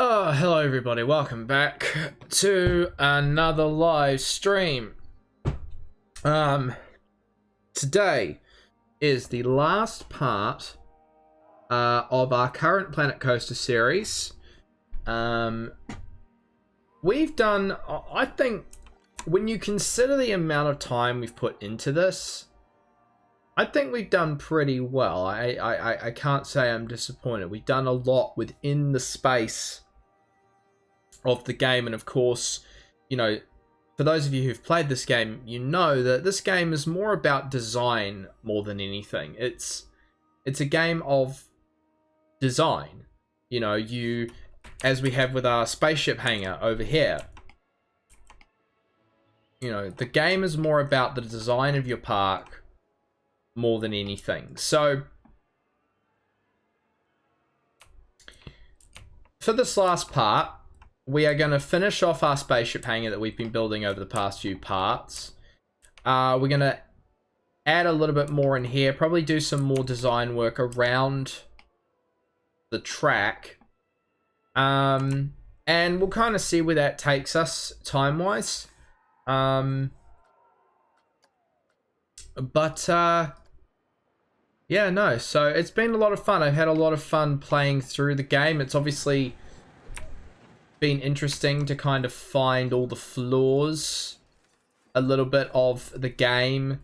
Oh, hello everybody, welcome back to another live stream. Today is the last part of our current Planet Coaster series. We've done, I think, when you consider the amount of time we've put into this, I think we've done pretty well. I can't say I'm disappointed. We've done a lot within the space of the game, and of course, you know, for those of you who've played this game, you know that this game is more about design more than anything. It's a game of design. You know, as we have with our spaceship hangar over here, you know, the game is more about the design of your park more than anything. So for this last part, we are going to finish off our spaceship hangar that we've been building over the past few parts. We're going to add a little bit more in here, probably do some more design work around the track. And we'll kind of see where that takes us time-wise. Yeah, no, so it's been a lot of fun. I've had a lot of fun playing through the game. It's obviously been interesting to kind of find all the flaws, a little bit of the game,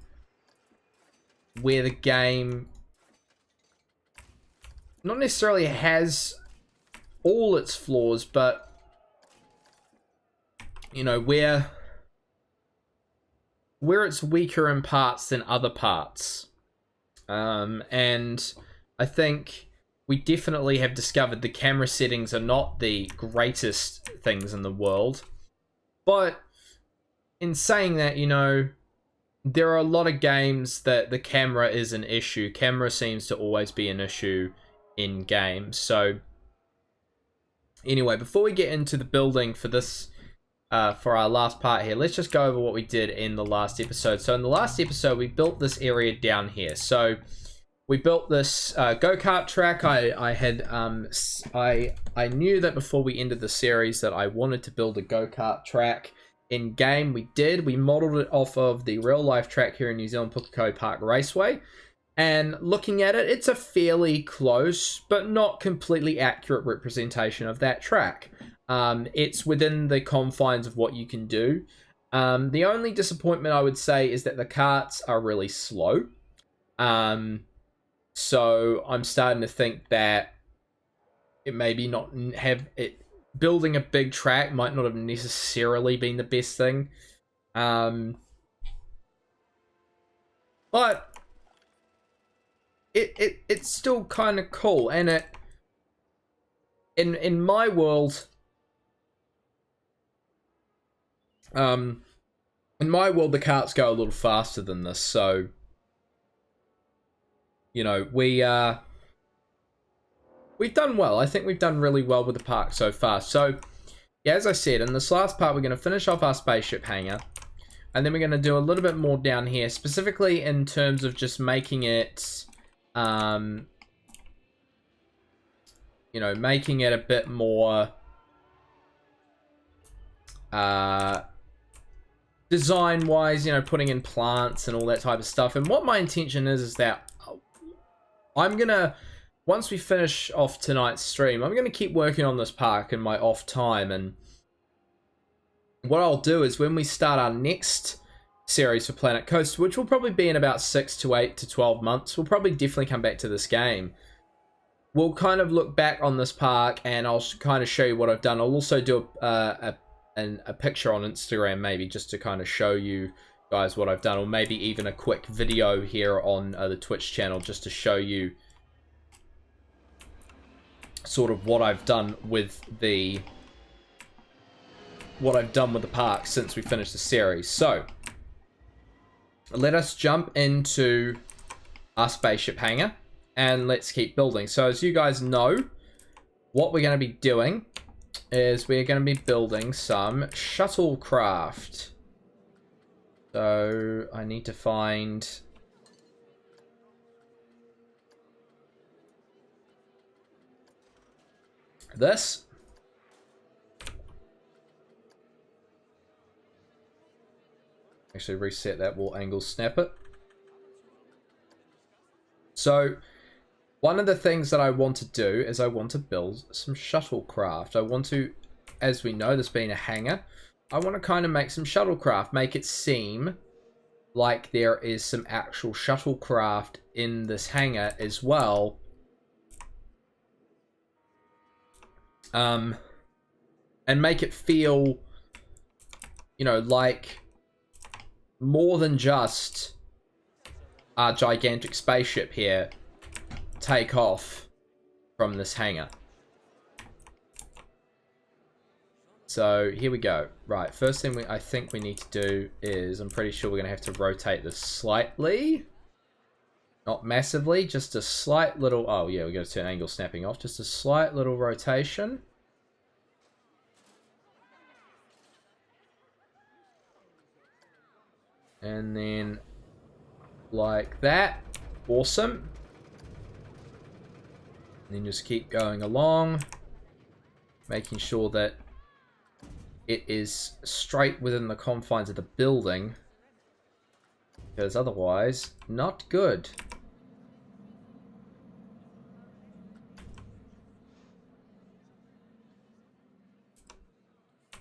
where the game not necessarily has all its flaws, but you know, where it's weaker in parts than other parts. And I think we definitely have discovered the camera settings are not the greatest things in the world. But in saying that, you know, there are a lot of games that the camera is an issue. Camera seems to always be an issue in games. So anyway, before we get into the building for this, for our last part here, let's just go over what we did in the last episode. So in the last episode, we built this area down here. So we built this go-kart track. I knew that before we ended the series that I wanted to build a go-kart track in game. We did. We modeled it off of the real-life track here in New Zealand, Pukekohe Park Raceway. And looking at it, it's a fairly close, but not completely accurate representation of that track. It's within the confines of what you can do. The only disappointment I would say is that the karts are really slow. So I'm starting to think that it maybe not have it. Building a big track might not have necessarily been the best thing. But it's still kind of cool, and it in my world. In my world, the karts go a little faster than this, so you know, we've done well. I think we've done really well with the park so far. So, yeah, as I said, in this last part, we're going to finish off our spaceship hangar, and then we're going to do a little bit more down here, specifically in terms of just making it, you know, making it a bit more design-wise, you know, putting in plants and all that type of stuff. And what my intention is that I'm gonna, once we finish off tonight's stream, I'm gonna keep working on this park in my off time. And what I'll do is when we start our next series for Planet Coaster, which will probably be in about 6 to 8 to 12 months, we'll probably definitely come back to this game. We'll kind of look back on this park, and I'll kind of show you what I've done. I'll also do a picture on Instagram, maybe, just to kind of show you guys what I've done, or maybe even a quick video here on the Twitch channel just to show you sort of what I've done with the park since we finished the series. So let us jump into our spaceship hangar and let's keep building. So as you guys know, what we're going to be doing is we're going to be building some shuttlecraft. So I need to find this. Actually reset that wall angle, snap it. So one of the things that I want to do is I want to build some shuttlecraft. I want to, as we know, this being a hangar, I want to kind of make some shuttlecraft, make it seem like there is some actual shuttlecraft in this hangar as well. And make it feel, you know, like more than just a gigantic spaceship here take off from this hangar. So here we go. Right, first thing I think we need to do is, I'm pretty sure we're going to have to rotate this slightly. Not massively, just a slight little, oh yeah, we got to turn angle snapping off. Just a slight little rotation. And then like that. Awesome. And then just keep going along, making sure that it is straight within the confines of the building, because otherwise, not good.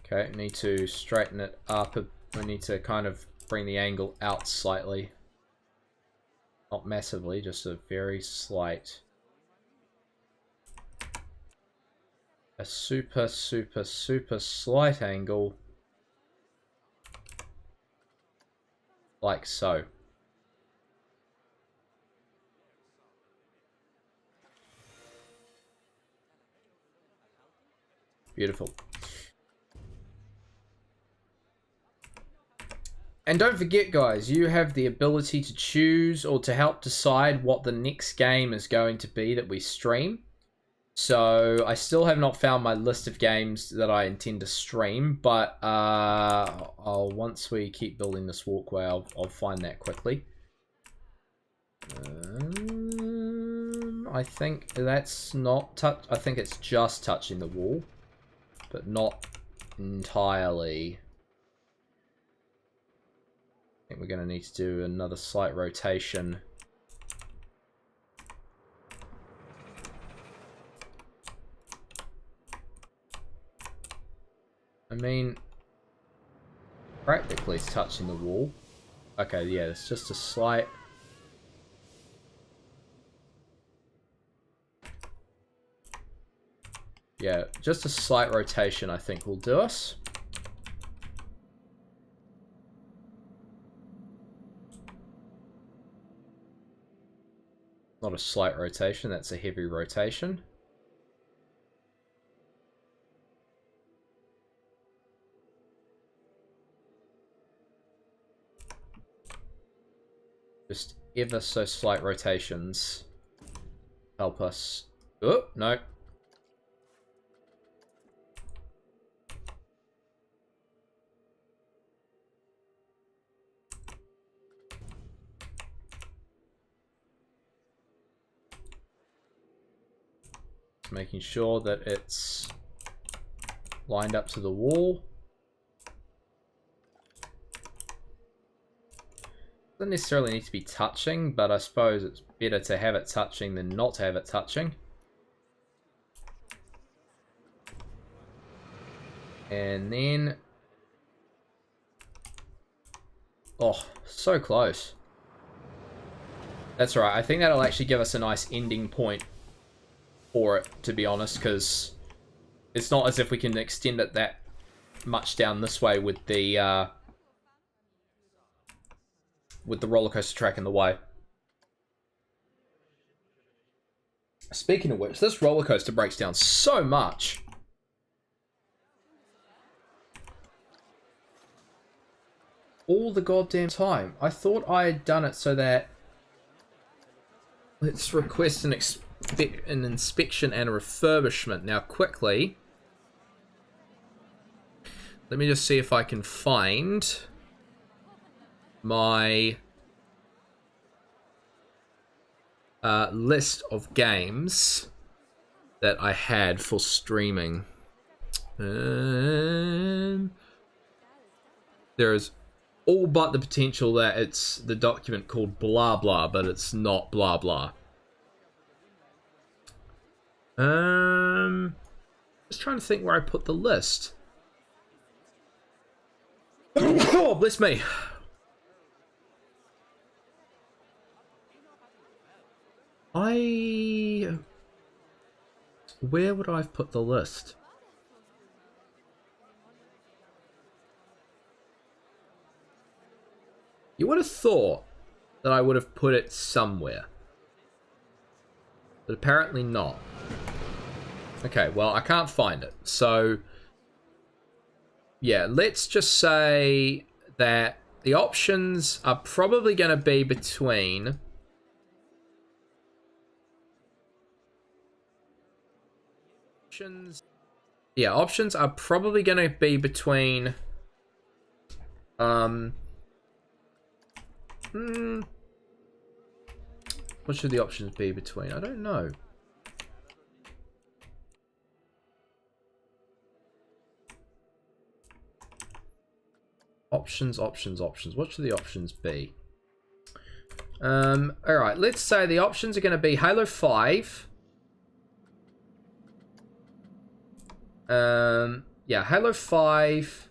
Okay, need to straighten it up. We need to kind of bring the angle out slightly. Not massively, just a very slight. A super, super, super slight angle. Like so. Beautiful. And don't forget, guys, you have the ability to choose or to help decide what the next game is going to be that we stream. So I still have not found my list of games that I intend to stream, but once we keep building this walkway, I'll find that quickly. I think that's not I think it's just touching the wall, but not entirely. I think we're going to need to do another slight rotation. I mean, practically it's touching the wall. Okay, yeah, it's just a slight... Yeah, just a slight rotation I think will do us. Not a slight rotation, that's a heavy rotation. Just ever so slight rotations help us. Oh, no. Just making sure that it's lined up to the wall. Doesn't necessarily need to be touching, but I suppose it's better to have it touching than not to have it touching. And then... Oh, so close. That's right, I think that'll actually give us a nice ending point for it, to be honest, because it's not as if we can extend it that much down this way with the roller coaster track in the way. Speaking of which, this roller coaster breaks down so much. All the goddamn time. I thought I had done it so that... Let's request an inspection and a refurbishment. Now, quickly, let me just see if I can find my list of games that I had for streaming. There's All but the potential that it's the document called blah blah, but it's not blah blah. Just trying to think where I put the list. Oh, bless me. Where would I have put the list? You would have thought that I would have put it somewhere. But apparently not. Okay, well, I can't find it. So, yeah, let's just say that the options are probably going to be between... options are probably going to be between... What should the options be between? I don't know. Options. What should the options be? Alright, let's say the options are going to be Halo 5. Yeah, Halo 5.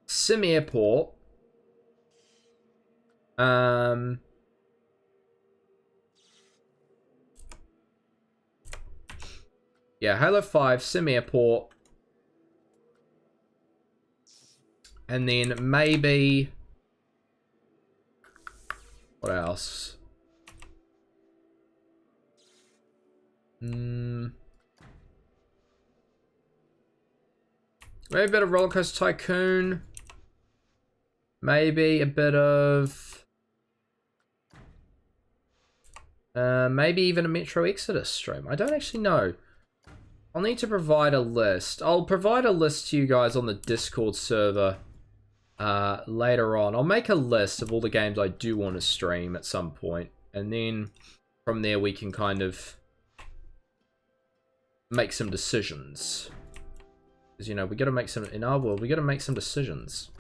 Sim Airport. Yeah, Halo 5, Sim Airport. And then maybe... What else? Maybe a bit of Roller Coaster Tycoon. Maybe a bit of... maybe even a Metro Exodus stream. I don't actually know. I'll need to provide a list. I'll provide a list to you guys on the Discord server later on. I'll make a list of all the games I do want to stream at some point. And then from there we can kind of make some decisions. Because, you know, we got to make some... In our world, we got to make some decisions.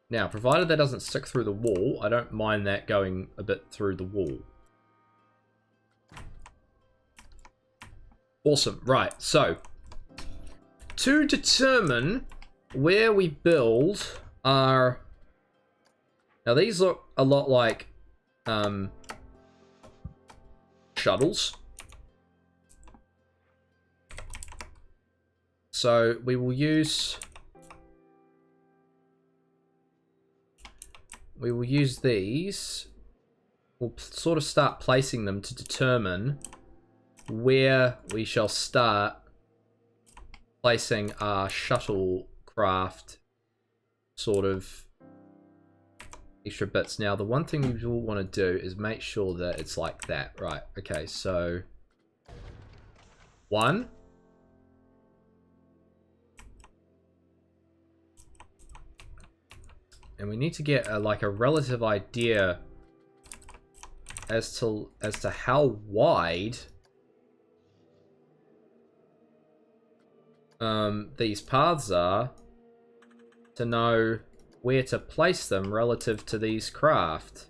Now, provided that doesn't stick through the wall, I don't mind that going a bit through the wall. Awesome. Right, so to determine where we build our... Now, these look a lot like shuttles. So we will use... these. We'll sort of start placing them to determine where we shall start placing our shuttlecraft sort of extra bits. Now, the one thing we will want to do is make sure that it's like that. Right, okay, so 1. And we need to get like a relative idea as to how wide these paths are to know where to place them relative to these craft.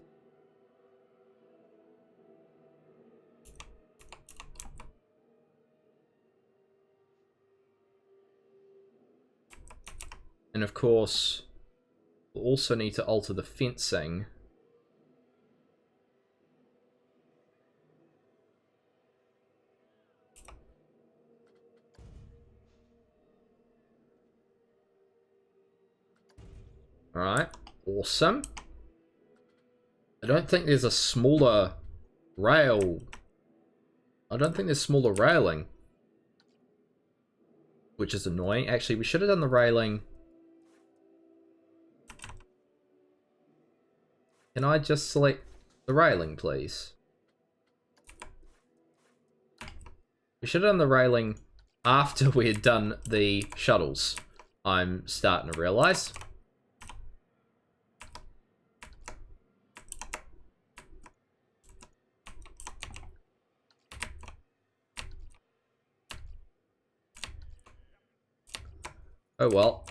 And of course, we'll also need to alter the fencing. Alright, awesome. I don't think there's a smaller rail. I don't think there's smaller railing. Which is annoying. Actually, we should have done the railing. Can I just select the railing, please? We should have done the railing after we had done the shuttles. I'm starting to realize. Oh well.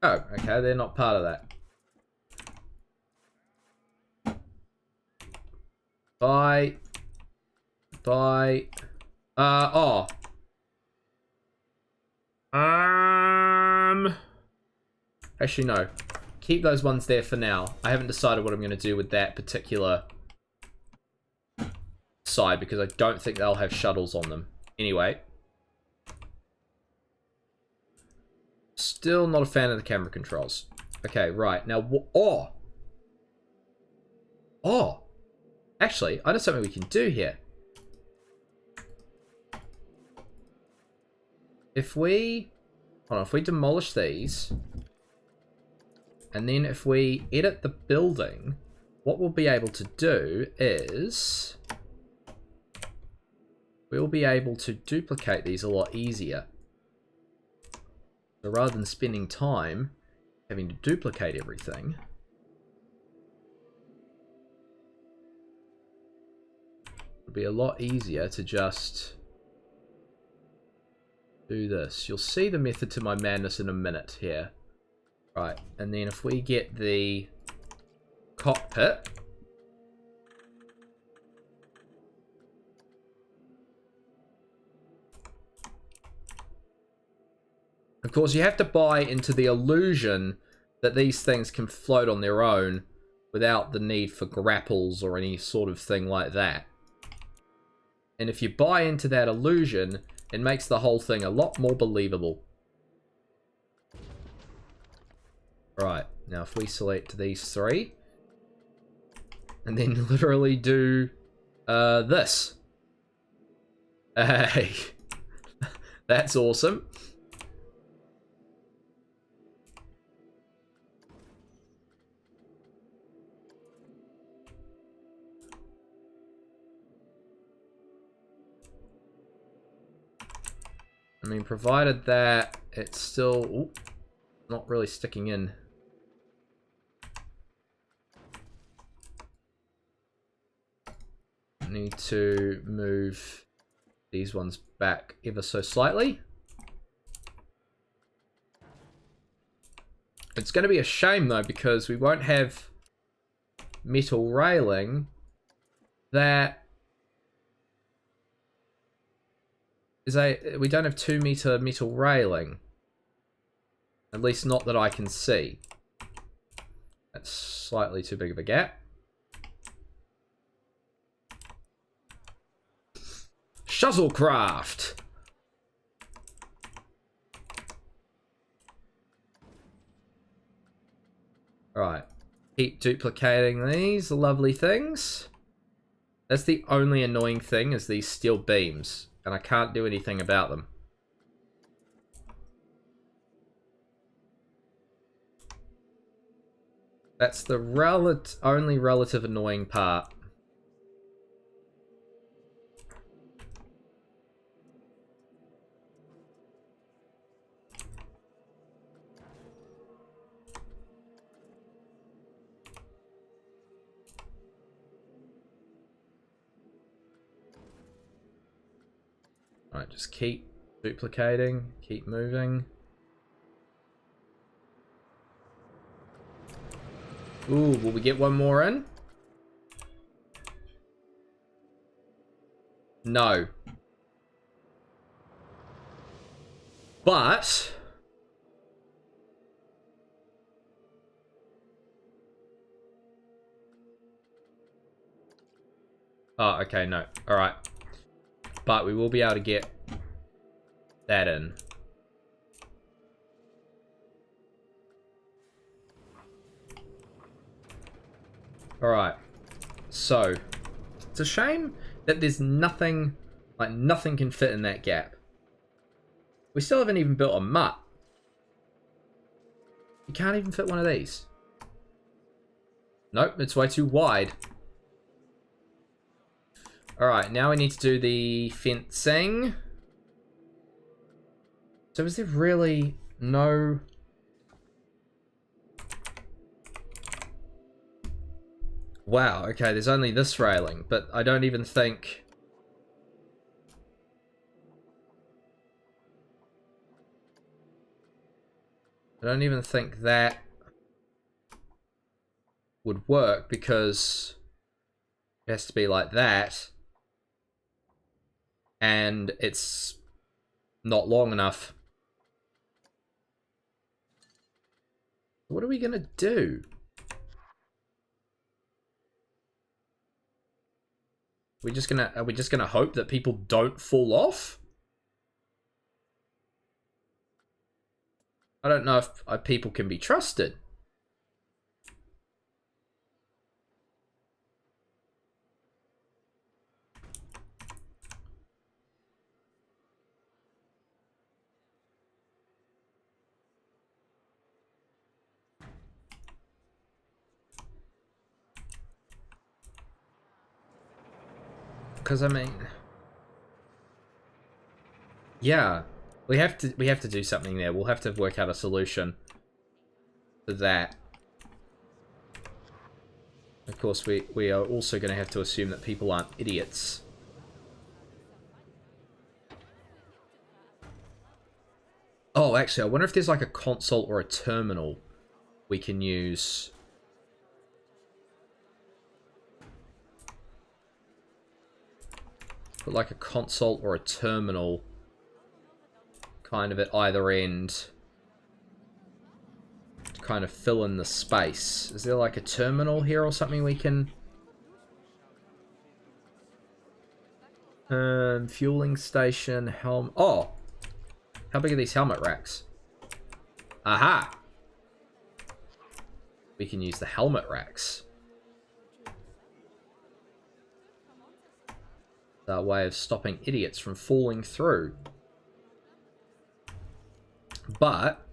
Oh, okay, they're not part of that. Bye. Bye. Oh. Actually, no. Keep those ones there for now. I haven't decided what I'm going to do with that particular side because I don't think they'll have shuttles on them. Anyway. Still not a fan of the camera controls. Okay, right. Now, oh! Oh! Actually, I know something we can do here. If we... Hold on, if we demolish these... And then if we edit the building, what we'll be able to do is... We'll be able to duplicate these a lot easier. So rather than spending time having to duplicate everything... It'll be a lot easier to just do this. You'll see the method to my madness in a minute here. Right, and then if we get the cockpit, of course you have to buy into the illusion that these things can float on their own without the need for grapples or any sort of thing like that. And if you buy into that illusion, it makes the whole thing a lot more believable. Right, now if we select these three, and then literally do this. Hey, that's awesome. I mean, provided that it's still not really sticking in. Need to move these ones back ever so slightly. It's going to be a shame though, because we won't have metal railing that is we don't have 2 meter metal railing, at least not that I can see. That's slightly too big of a gap. Shuttlecraft. Right. Keep duplicating these lovely things. That's the only annoying thing, is these steel beams, and I can't do anything about them. That's the only relative annoying part. Alright, just keep duplicating, keep moving. Ooh, will we get one more in? No. But... Oh, okay, no. Alright. But we will be able to get that in. Alright. So, it's a shame that there's nothing, like nothing can fit in that gap. We still haven't even built a mutt. You can't even fit one of these. Nope, it's way too wide. Alright, now we need to do the fencing. So is there really no... Wow, okay, there's only this railing, but I don't even think... I don't even think that would work because it has to be like that. And it's not long enough. What are we gonna do? Are we just gonna hope that people don't fall off? I don't know if people can be trusted. Because I mean, yeah, we have to do something there. We'll have to work out a solution to that. Of course, we are also going to have to assume that people aren't idiots. Oh, actually, I wonder if there's like a console or a terminal we can use. Put like a console or a terminal kind of at either end to kind of fill in the space. Is there like a terminal here or something we can... fueling station, helm... Oh! How big are these helmet racks? Aha! We can use the helmet racks. Our way of stopping idiots from falling through. But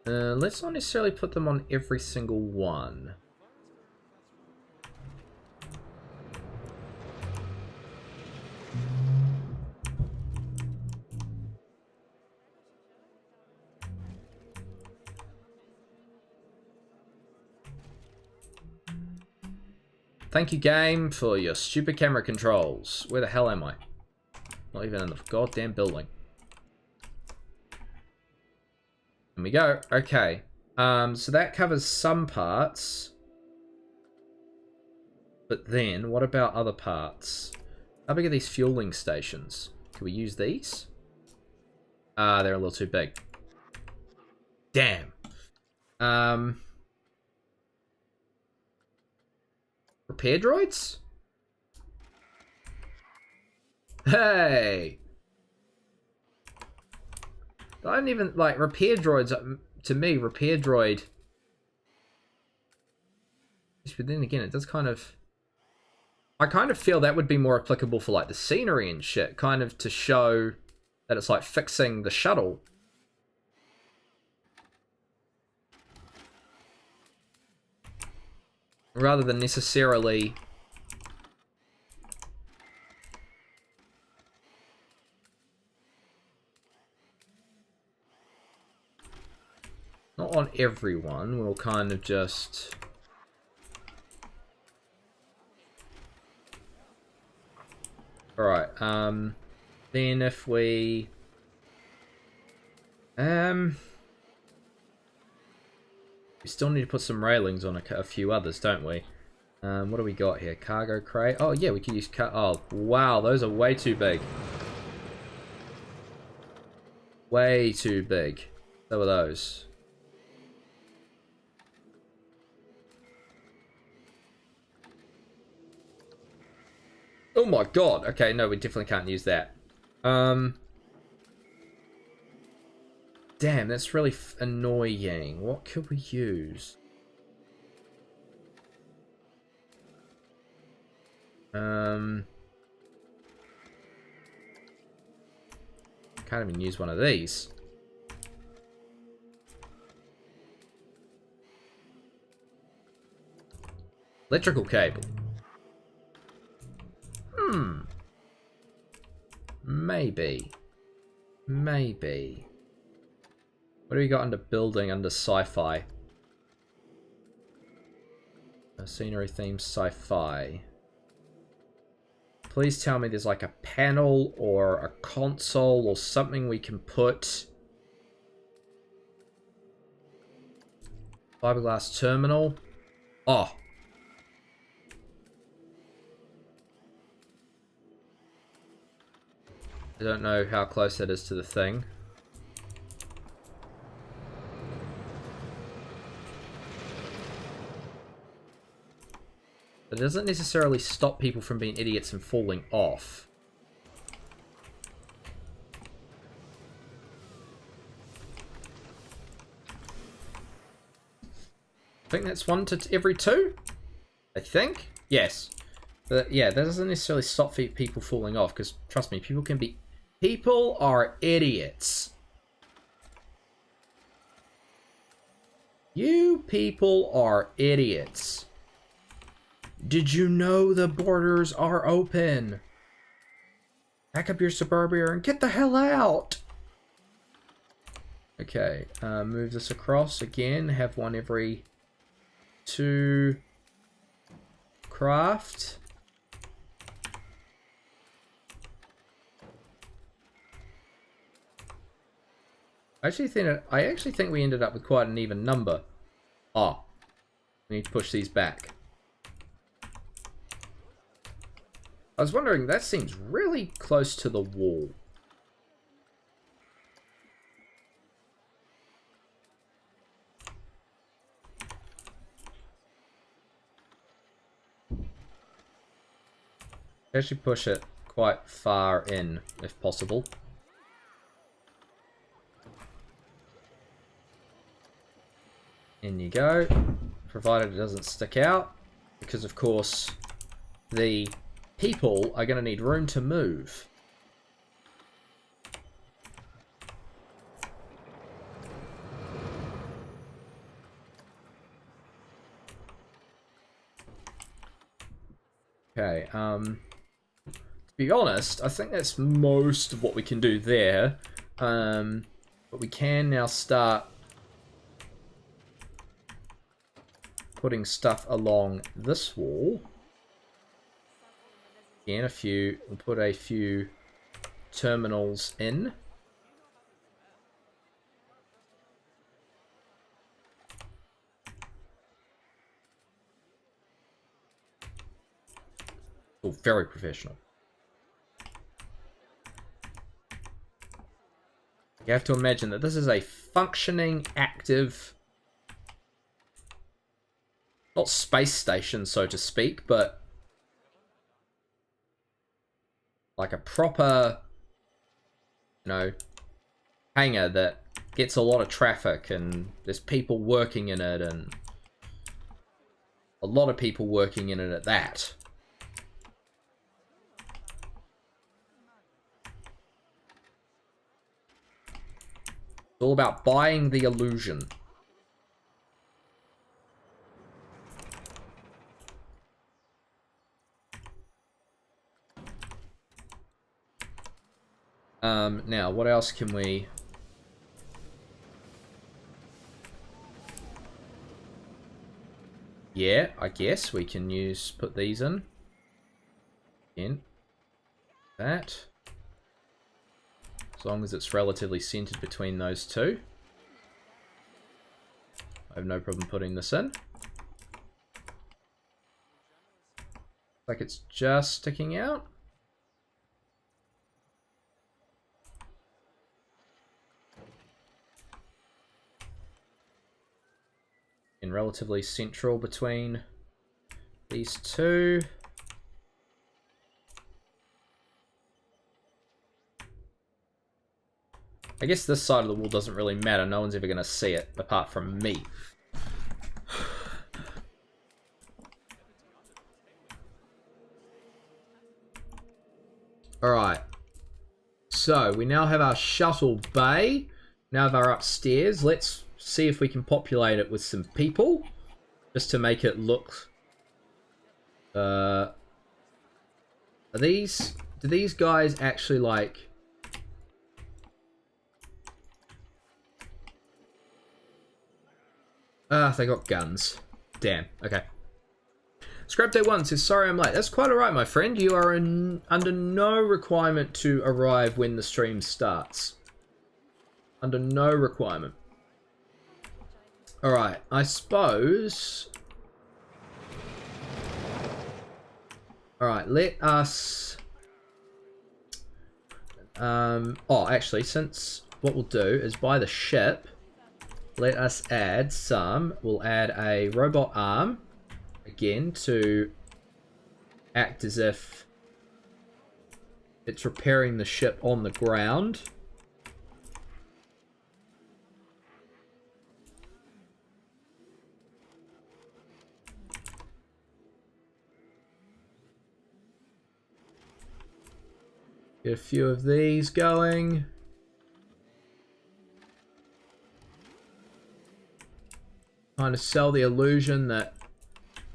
let's not necessarily put them on every single one. Thank you, game, for your stupid camera controls. Where the hell am I? Not even in the goddamn building. There we go. Okay. So that covers some parts. But then, what about other parts? How big are these fueling stations? Can we use these? Ah, they're a little too big. Damn. Repair droids? Hey! I don't even, like, repair droids, to me, repair droid... But then again, it does kind of... I kind of feel that would be more applicable for, like, the scenery and shit. Kind of to show that it's, like, fixing the shuttle. Rather than necessarily... Not on everyone, we'll kind of just... Alright, then if we... We still need to put some railings on a few others, don't we? What do we got here? Cargo crate? Oh yeah, we can use oh, wow, those are way too big. Way too big. So are those. Oh my god. Okay, no, we definitely can't use that. Damn, that's really annoying. What could we use? Can't even use one of these. Electrical cable. Maybe. Maybe. What do we got under building, under sci-fi? Scenery theme sci-fi. Please tell me there's like a panel or a console or something we can put Fiberglass terminal. Oh. I don't know how close that is to the thing. But it doesn't necessarily stop people from being idiots and falling off. I think that's 1 to every 2. I think. Yes. But yeah, that doesn't necessarily stop people falling off, because trust me, people are idiots. You people are idiots. Did you know the borders are open? Pack up your Suburbia and get the hell out. Okay, move this across again. Have 1 every 2 craft. I actually think we ended up with quite an even number. Oh, we need to push these back. I was wondering, that seems really close to the wall. Actually push it quite far in, if possible. In you go, provided it doesn't stick out, because of course the people are going to need room to move. Okay, to be honest, I think that's most of what we can do there. But we can now start putting stuff along this wall. Again, we'll put a few terminals in. Oh, very professional. You have to imagine that this is a functioning, active, not space station, so to speak, but like a proper, hangar that gets a lot of traffic, and there's people working in it, and a lot of people working in it at that. It's all about buying the illusion. Now, what else can we... Yeah, I guess we can put these in. That. As long as it's relatively centered between those two. I have no problem putting this in. Like it's just sticking out. And relatively central between these two. I guess this side of the wall doesn't really matter. No one's ever going to see it apart from me. Alright. So, we now have our shuttle bay. Now have our upstairs. Let's see if we can populate it with some people. Just to make it look... do these guys actually like... they got guns. Damn. Okay. Scrap Day 1 says, sorry I'm late. That's quite alright, my friend. You are under no requirement to arrive when the stream starts. Under no requirement. Alright, I suppose... Alright, let us... oh, actually, since what we'll do is buy the ship, let us add some... We'll add a robot arm, again, to act as if it's repairing the ship on the ground. Get a few of these going. Kind of sell the illusion that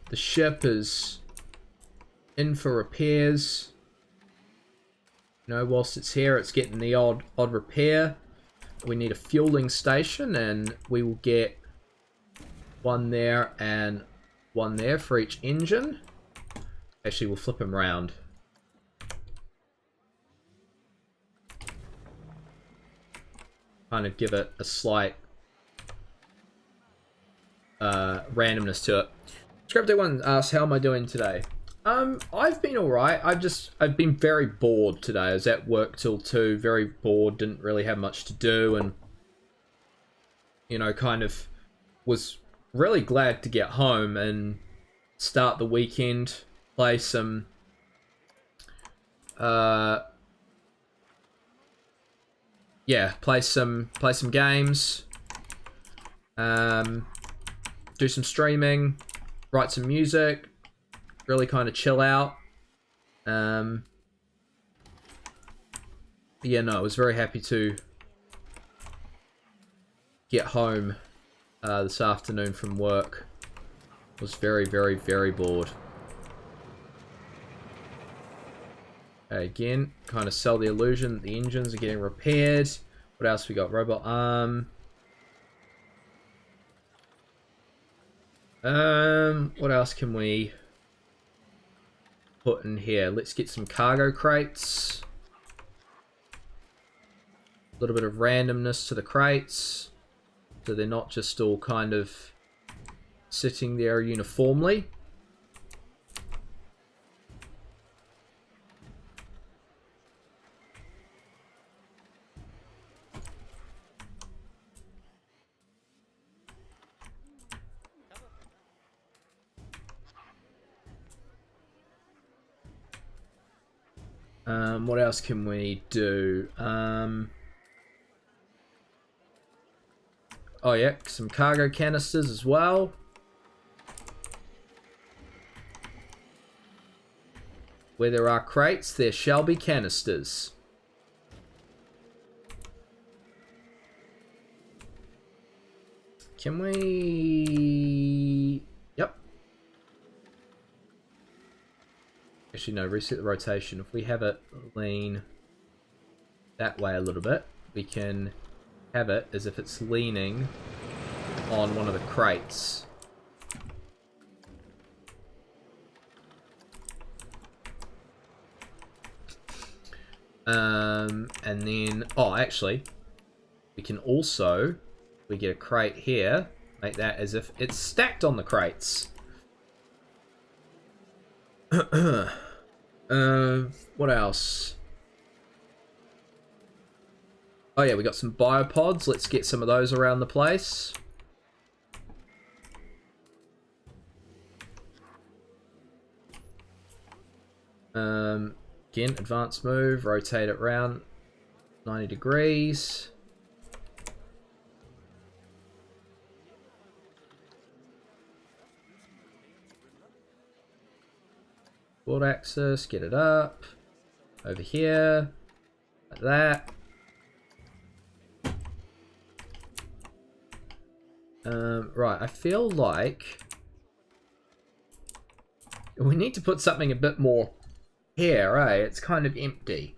the ship is in for repairs. You know, whilst it's here, it's getting the odd repair. We need a fueling station, and we will get one there and one there for each engine. Actually, we'll flip them around. Kind of give it a slight randomness to it. Scripted1 asks, how am I doing today? I've been alright. I've been very bored today. I was at work till 2, very bored, didn't really have much to do, and you know, kind of was really glad to get home and start the weekend, play some yeah, play some games, do some streaming, write some music, really kind of chill out. Yeah, no, I was very happy to get home this afternoon from work. Was very, very, very bored. Again, kind of sell the illusion that the engines are getting repaired. What else we got? Robot arm. What else can we put in here? Let's get some cargo crates. A little bit of randomness to the crates, so they're not just all kind of sitting there uniformly. What else can we do? Oh yeah, some cargo canisters as well. Where there are crates, there shall be canisters. Can we... Yep. Actually, no, reset the rotation. If we have it lean that way a little bit, we can have it as if it's leaning on one of the crates. And then, oh, actually, we can also, we get a crate here, make that as if it's stacked on the crates. What else? Oh yeah, we got some biopods. Let's get some of those around the place. Again, advanced move, rotate it around 90 degrees. Board axis, get it up. Over here. Like that. Right, I feel like we need to put something a bit more here, eh? It's kind of empty.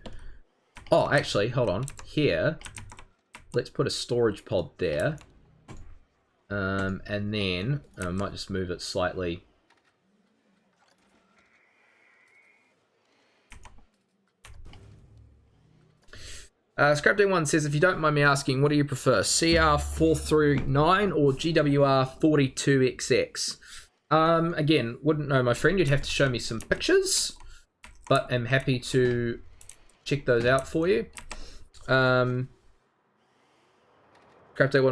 Oh, actually, hold on. Here, let's put a storage pod there. And then, I might just move it slightly. Scrapday1 says, if you don't mind me asking, what do you prefer, CR439 or GWR42XX? Again, wouldn't know, my friend. You'd have to show me some pictures, but I'm happy to check those out for you. Scrapday1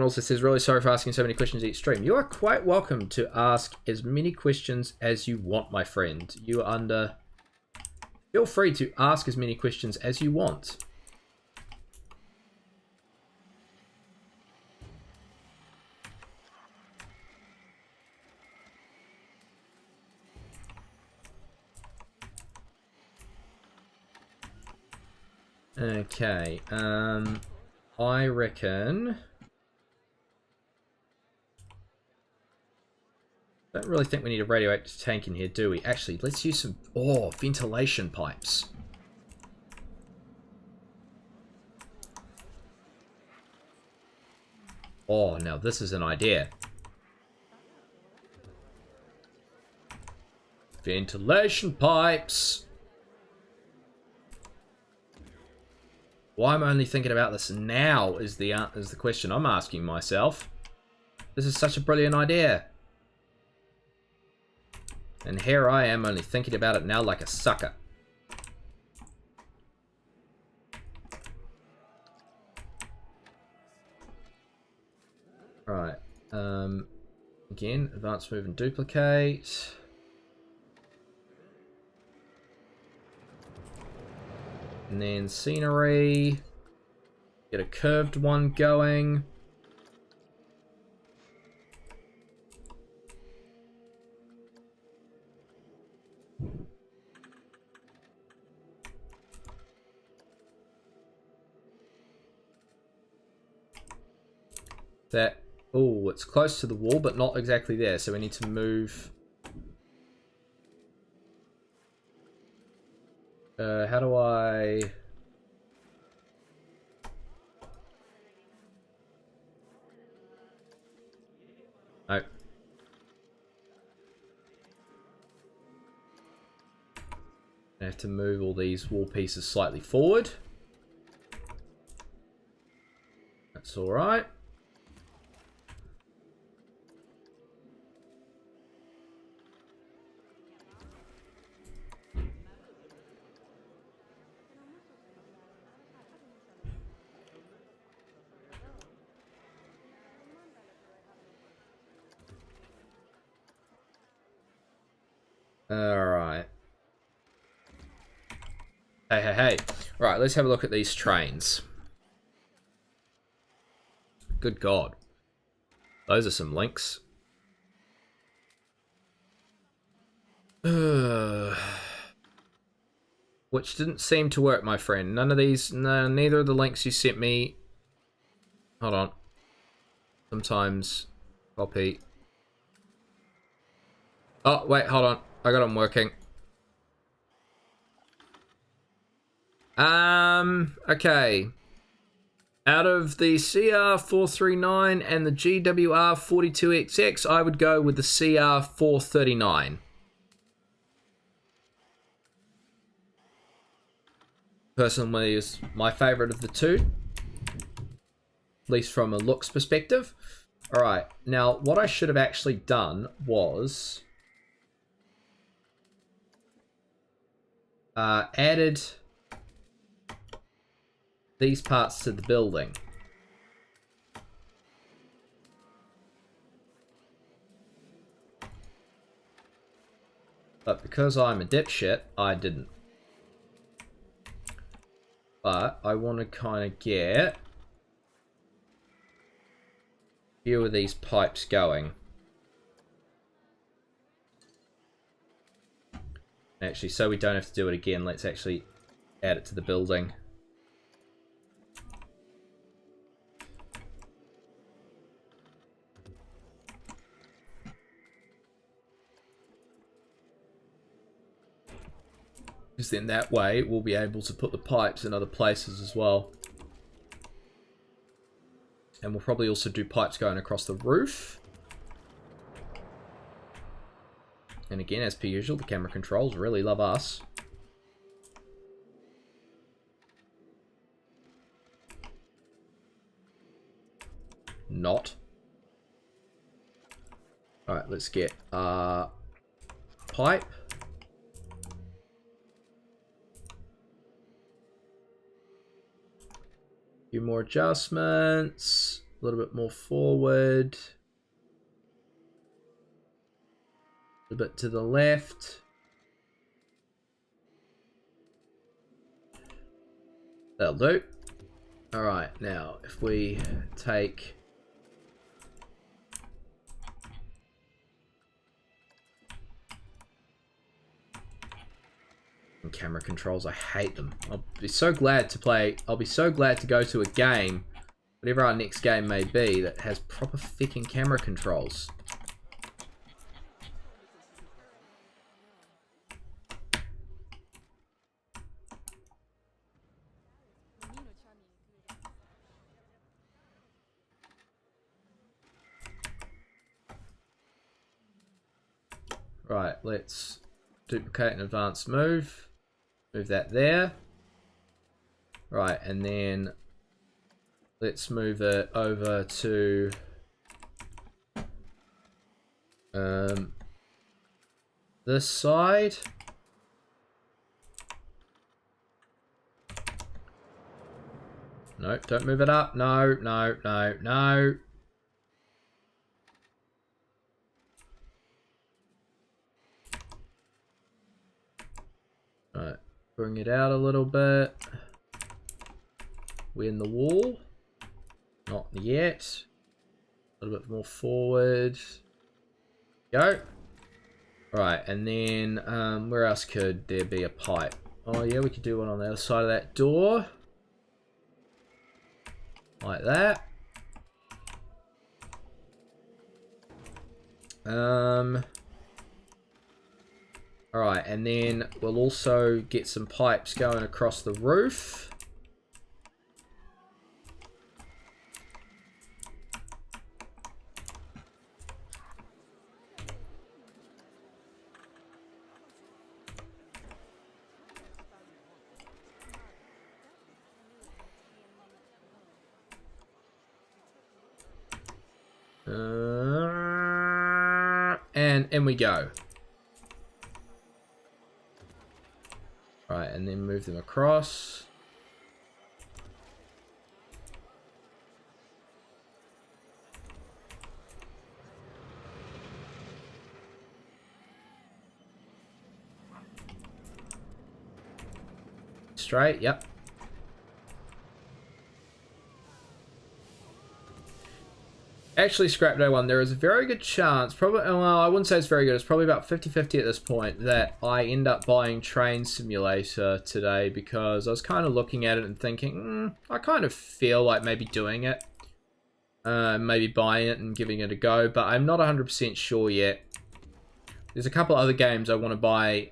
also says, really sorry for asking so many questions each stream. You are quite welcome to ask as many questions as you want, my friend. You are under... Feel free to ask as many questions as you want. Okay, I reckon... Don't really think we need a radioactive tank in here, do we? Actually, let's use some... Oh, ventilation pipes. Oh, now this is an idea. Ventilation pipes. Why am I only thinking about this now is the question I'm asking myself. This is such a brilliant idea. And here I am only thinking about it now like a sucker. Right. Again, advance move and duplicate. And then scenery. Get a curved one going. That, oh, it's close to the wall, but not exactly there. So we need to move. How do I... No. I have to move all these wall pieces slightly forward. That's all right. Alright. Hey. Right, let's have a look at these trains. Good God. Those are some links. Which didn't seem to work, my friend. None of these, no, neither of the links you sent me. Hold on. Sometimes copy. Oh, wait, hold on. I got them working. Okay. Out of the CR439 and the GWR42XX, I would go with the CR439. Personally, is my favorite of the two. At least from a looks perspective. Alright, now what I should have actually done was... added these parts to the building. But because I'm a dipshit, I didn't. But I want to kind of get a few of these pipes going. Actually, so we don't have to do it again, let's actually add it to the building. Because then that way we'll be able to put the pipes in other places as well. And we'll probably also do pipes going across the roof. And again, as per usual, the camera controls really love us. not. Alright, let's get pipe. A few more adjustments. A little bit more forward. A bit to the left. That'll do. Alright, now if we take camera controls, I hate them. I'll be so glad to play, I'll be so glad to go to a game, whatever our next game may be, that has proper freaking camera controls. Right, let's duplicate an advanced move. Move that there. Right, and then let's move it over to this side. No, don't move it up. No, no, no, no. Right, bring it out a little bit. We're in the wall. Not yet. A little bit more forward. Go. Right, and then where else could there be a pipe? Oh yeah, we could do one on the other side of that door. Like that. Alright, and then we'll also get some pipes going across the roof. And in we go. Right, and then move them across. Straight, yep. Actually, scrap day one, there is a very good chance, probably, well, I wouldn't say it's very good, it's probably about 50-50 at this point, that I end up buying Train Simulator today, because I was kind of looking at it and thinking, I kind of feel like maybe doing it. Maybe buying it and giving it a go, but I'm not 100% sure yet. There's a couple other games I want to buy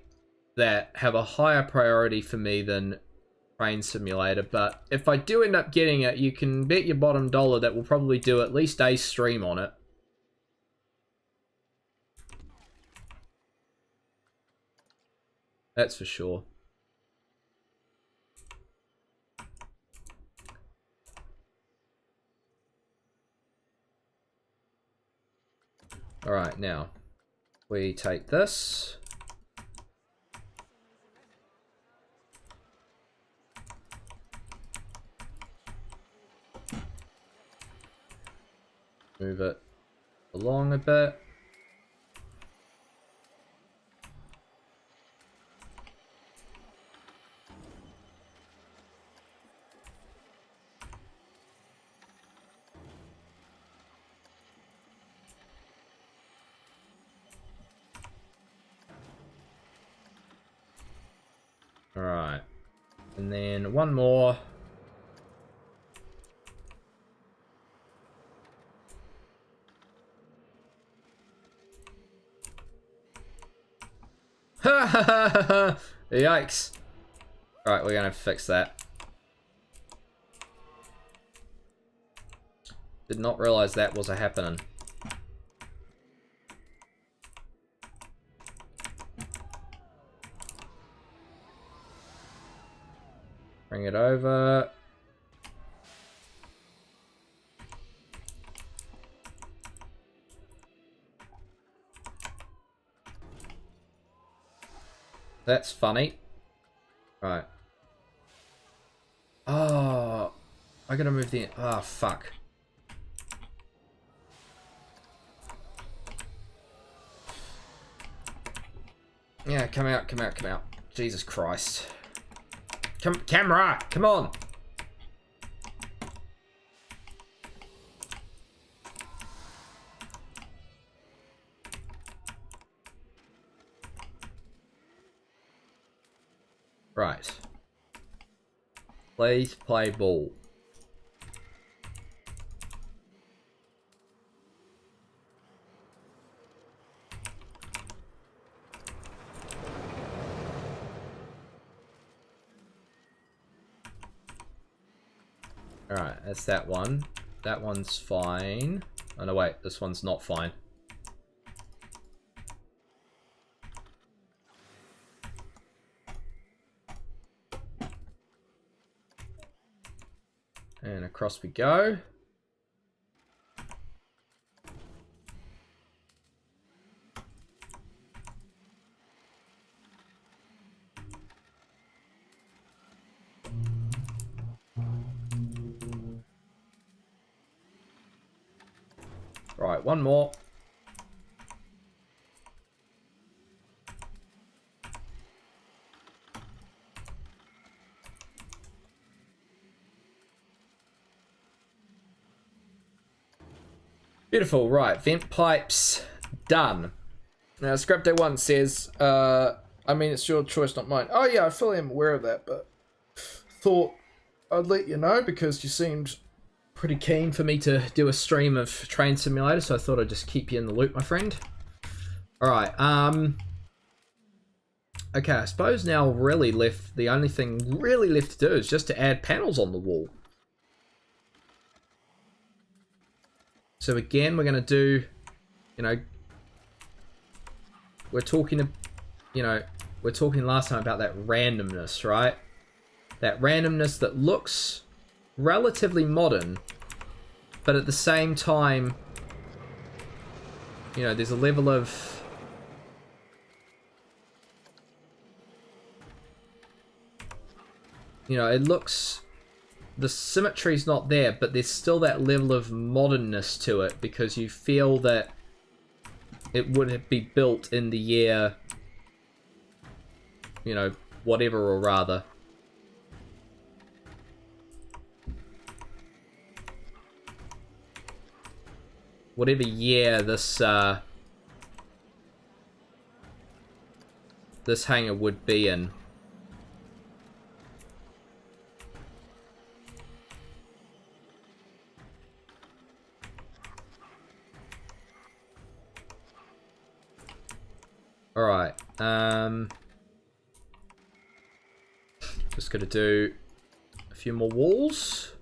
that have a higher priority for me than Train Simulator, but if I do end up getting it, you can bet your bottom dollar that we'll probably do at least a stream on it. That's for sure. Alright, now we take this. Move it along a bit. All right, and then one more. Yikes. Alright, we're gonna fix that. Did not realize that was a happening. Bring it over. That's funny. Right. Oh, I gotta move the... Oh, fuck. Yeah, come out, come out, come out. Jesus Christ. Camera, come on. Right. Please play ball. Alright, that's that one. That one's fine. Oh no, wait, this one's not fine. And across we go. Right, one more. Beautiful, right, vent pipes, done. Now, Scrapday 1 says, I mean, it's your choice, not mine. Oh yeah, I fully am aware of that, but thought I'd let you know because you seemed pretty keen for me to do a stream of Train Simulator, so I thought I'd just keep you in the loop, my friend. Alright, okay, I suppose now really left, the only thing really left to do is just to add panels on the wall. So again, we're going to do, you know, we're talking, you know, we're talking last time about that randomness, right? That randomness that looks relatively modern, but at the same time, you know, there's a level of, you know, it looks, the symmetry's not there, but there's still that level of modernness to it because you feel that it would be built in the year, you know, whatever or rather. Whatever year this this hangar would be in. Alright, just gonna do a few more walls.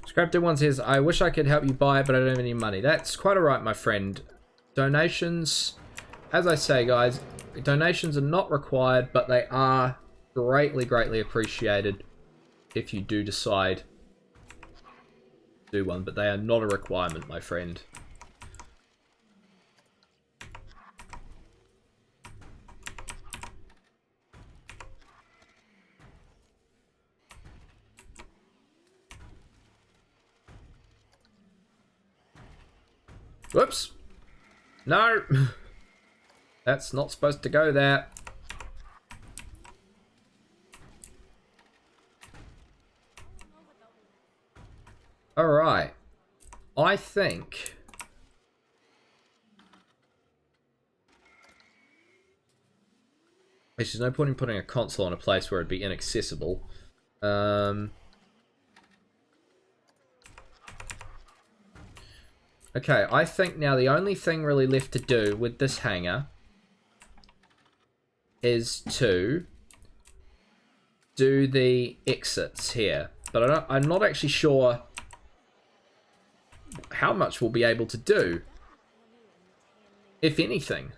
Scrapted one says, I wish I could help you buy it, but I don't have any money. That's quite alright, my friend. Donations, as I say, guys, donations are not required, but they are greatly, greatly appreciated if you do decide to do one, but they are not a requirement, my friend. Whoops. No. That's not supposed to go there. Alright. I think... There's no point in putting a console in a place where it'd be inaccessible. Okay, I think now the only thing really left to do with this hangar is to do the exits here. But I'm not actually sure how much we'll be able to do, if anything.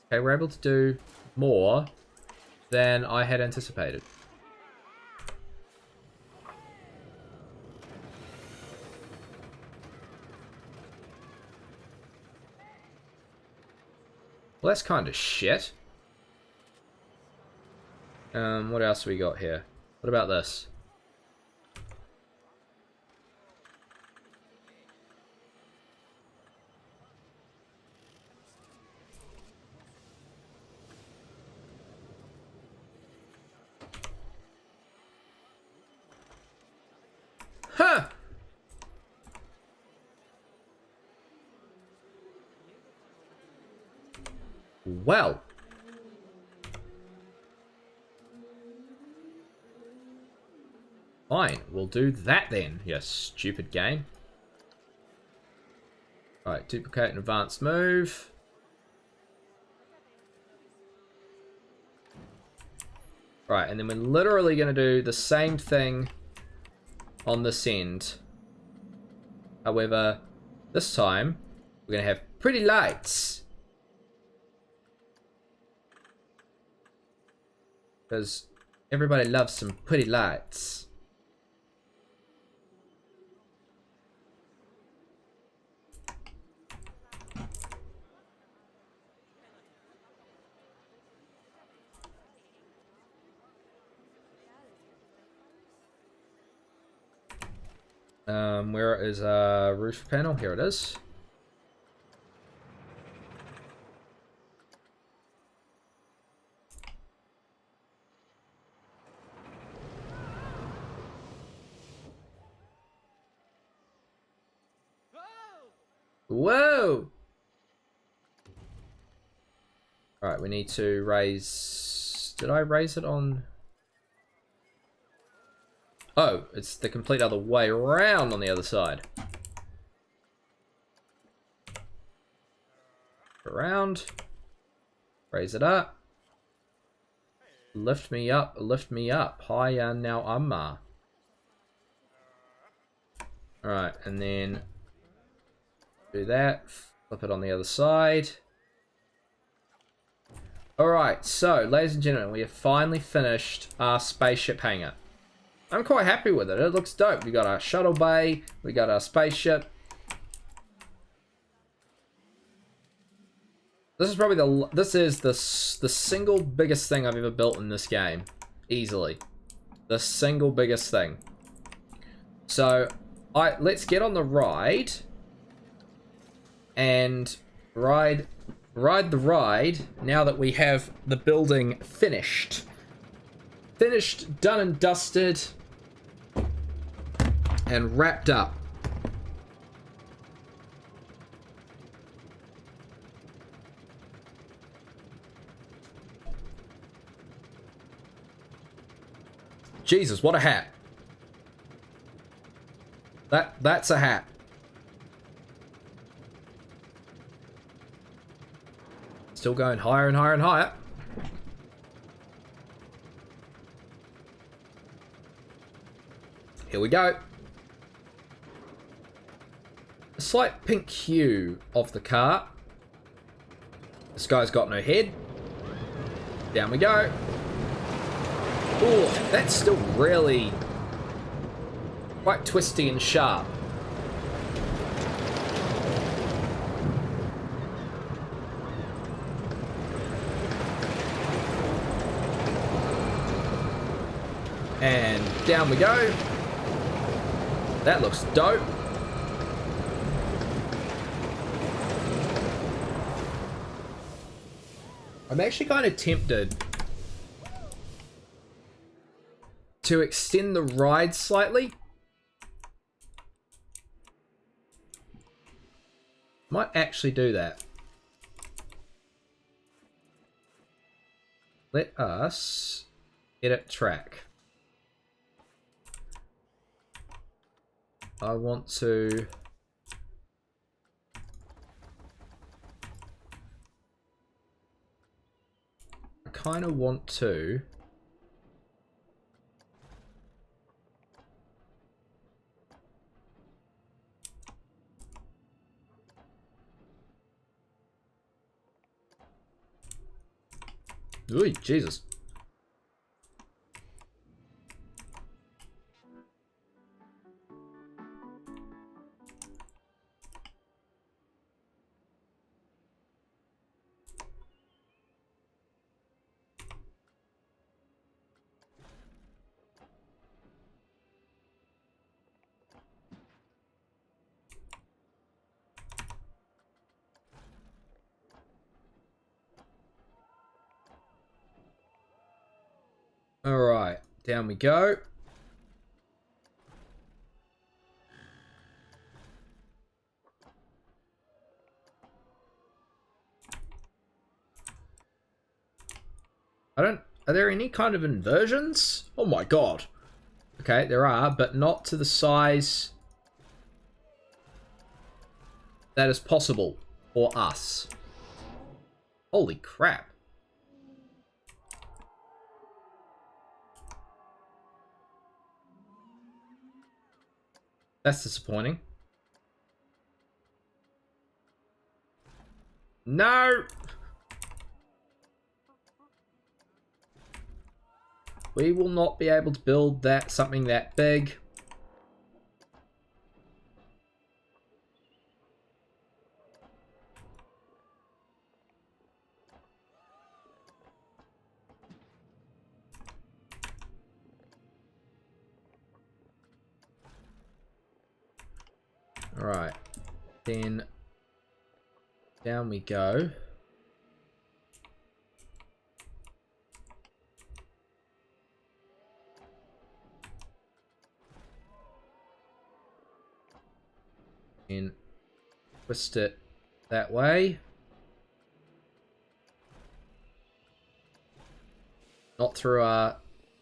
Okay, we're able to do more than I had anticipated. Well, that's kind of shit. What else we got here? What about this? Huh! Well. Fine, we'll do that then, you stupid game. Alright, duplicate and advanced move. Right, and then we're literally going to do the same thing on this end. However, this time, we're going to have pretty lights. Because everybody loves some pretty lights. Where is our roof panel? Here it is. Whoa! Alright, we need to raise... Did I raise it on... Oh, it's the complete other way around on the other side. Around. Raise it up. Lift me up, lift me up. Hiya now amma. Alright, and then do that. Flip it on the other side. Alright, so, ladies and gentlemen, we have finally finished our spaceship hangar. I'm quite happy with it. It looks dope. We got our shuttle bay. We got our spaceship. This is probably the single biggest thing I've ever built in this game, easily. The single biggest thing. So, let's get on the ride and ride the ride now that we have the building finished. Finished, done and dusted, and wrapped up. Jesus, what a hat. That's a hat. Still going higher and higher and higher. Here we go. A slight pink hue of the car. This guy's got no head. Down we go. Oh, that's still really quite twisty and sharp. And down we go. That looks dope. I'm actually kind of tempted to extend the ride slightly. Might actually do that. Let us edit track. I want to kind of want to... Ooh, Jesus. Alright, down we go. Are there any kind of inversions? Oh my god. Okay, there are, but not to the size that is possible for us. Holy crap. That's disappointing. No! We will not be able to build something that big. Alright. Then down we go. And twist it that way. Not through our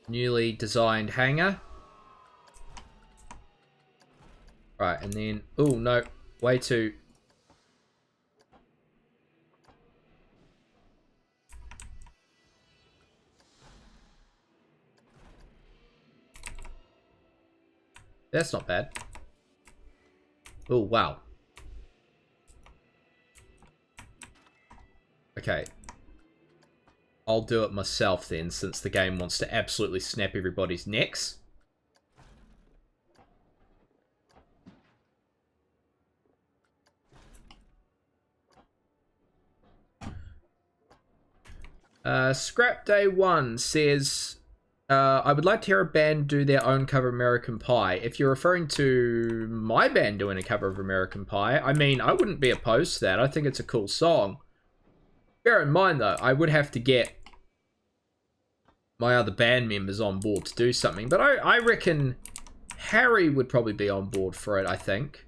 newly designed hangar. Right, and then... Oh, no. Way too... That's not bad. Oh, wow. Okay. I'll do it myself then, since the game wants to absolutely snap everybody's necks. Scrap Day 1 says... I would like to hear a band do their own cover of American Pie. If you're referring to my band doing a cover of American Pie, I mean, I wouldn't be opposed to that. I think it's a cool song. Bear in mind, though, I would have to get my other band members on board to do something. But I reckon Harry would probably be on board for it, I think.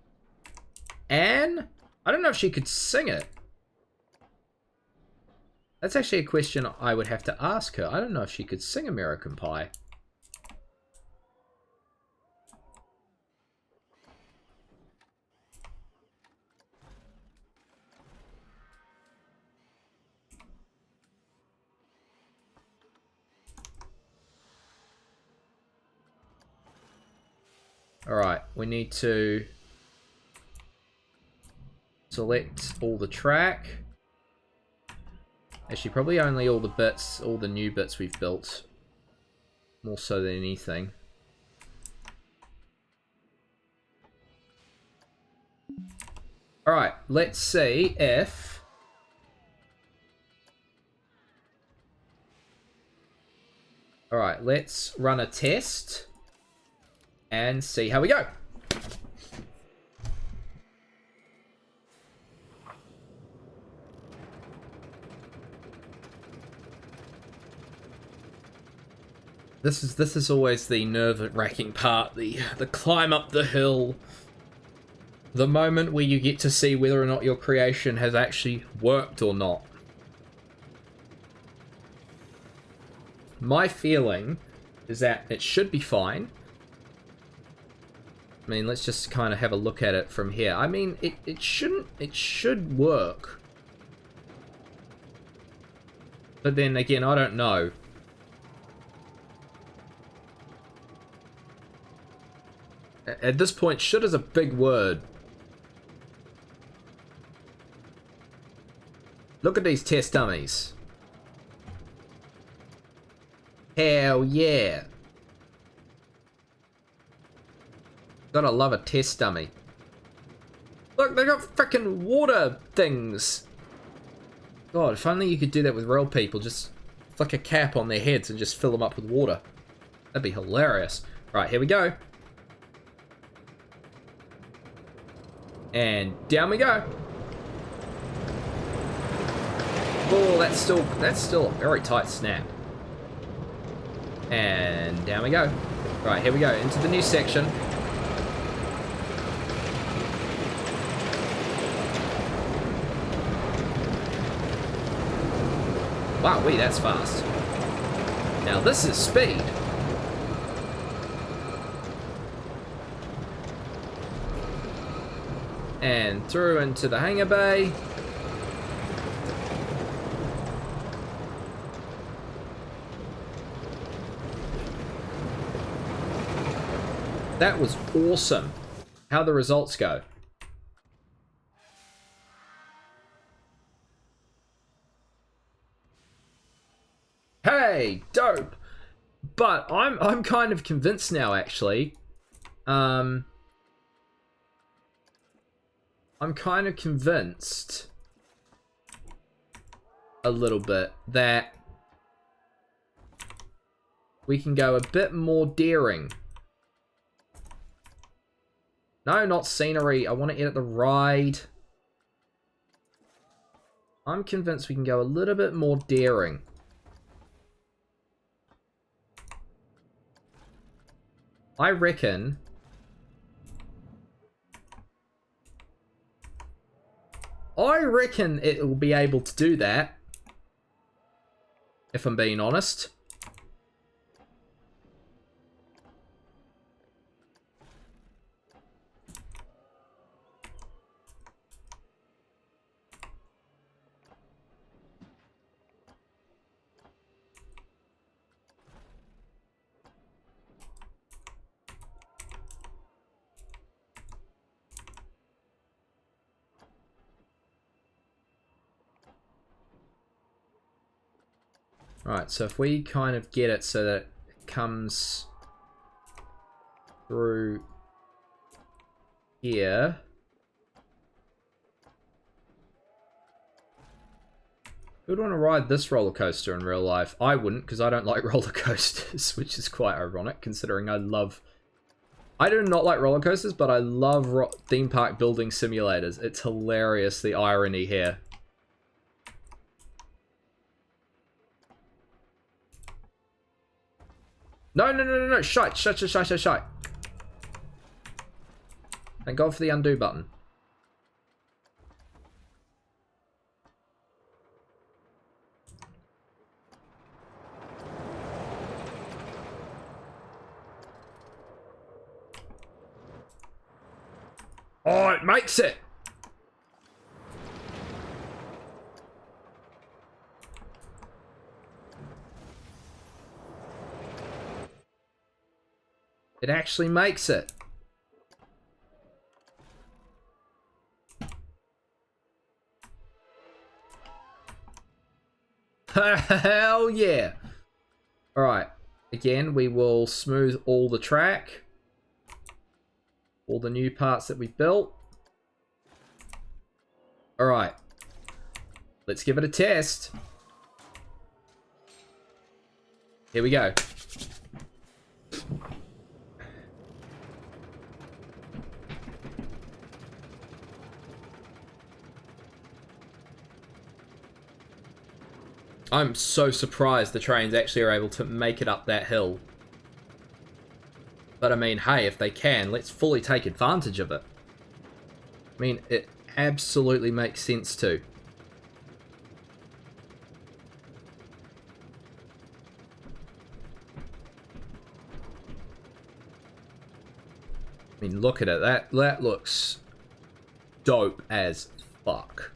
Anne? I don't know if she could sing it. That's actually a question I would have to ask her. I don't know if she could sing American Pie. Alright, we need to select all the track. Actually, probably only all the bits, all the new bits we've built. More so than anything. Alright, let's see if... Alright, let's run a test and see how we go. This is always the nerve-wracking part, the climb up the hill. The moment where you get to see whether or not your creation has actually worked or not. My feeling is that it should be fine. I mean, let's just kind of have a look at it from here. I mean, it should work. But then again, I don't know. At this point, should is a big word. Look at these test dummies. Hell yeah. Gotta love a test dummy. Look, they got frickin' water things. God, if only you could do that with real people. Just flick a cap on their heads and just fill them up with water. That'd be hilarious. Right, here we go. And down we go. Oh, that's still a very tight snap. And down we go. Right, here we go, into the new section. Wow, that's fast. Now this is speed. And through into the hangar bay. That was awesome. How the results go. Hey, dope. But I'm kind of convinced now, actually. I'm kind of convinced a little bit that we can go a bit more daring. No, not scenery. I want to edit the ride. I'm convinced we can go a little bit more daring. I reckon it will be able to do that, if I'm being honest. Right, so if we kind of get it so that it comes through here. Who would want to ride this roller coaster in real life? I wouldn't, because I don't like roller coasters, which is quite ironic considering I do not like roller coasters, but I love theme park building simulators. It's hilarious, the irony here. No, shite. Thank God for the undo button. Oh, it makes it! It actually makes it. Hell yeah. Alright. Again, we will smooth all the track. All the new parts that we built. Alright. Let's give it a test. Here we go. I'm so surprised the trains actually are able to make it up that hill. But I mean, hey, if they can, let's fully take advantage of it. I mean, it absolutely makes sense to. I mean, look at it. That looks dope as fuck.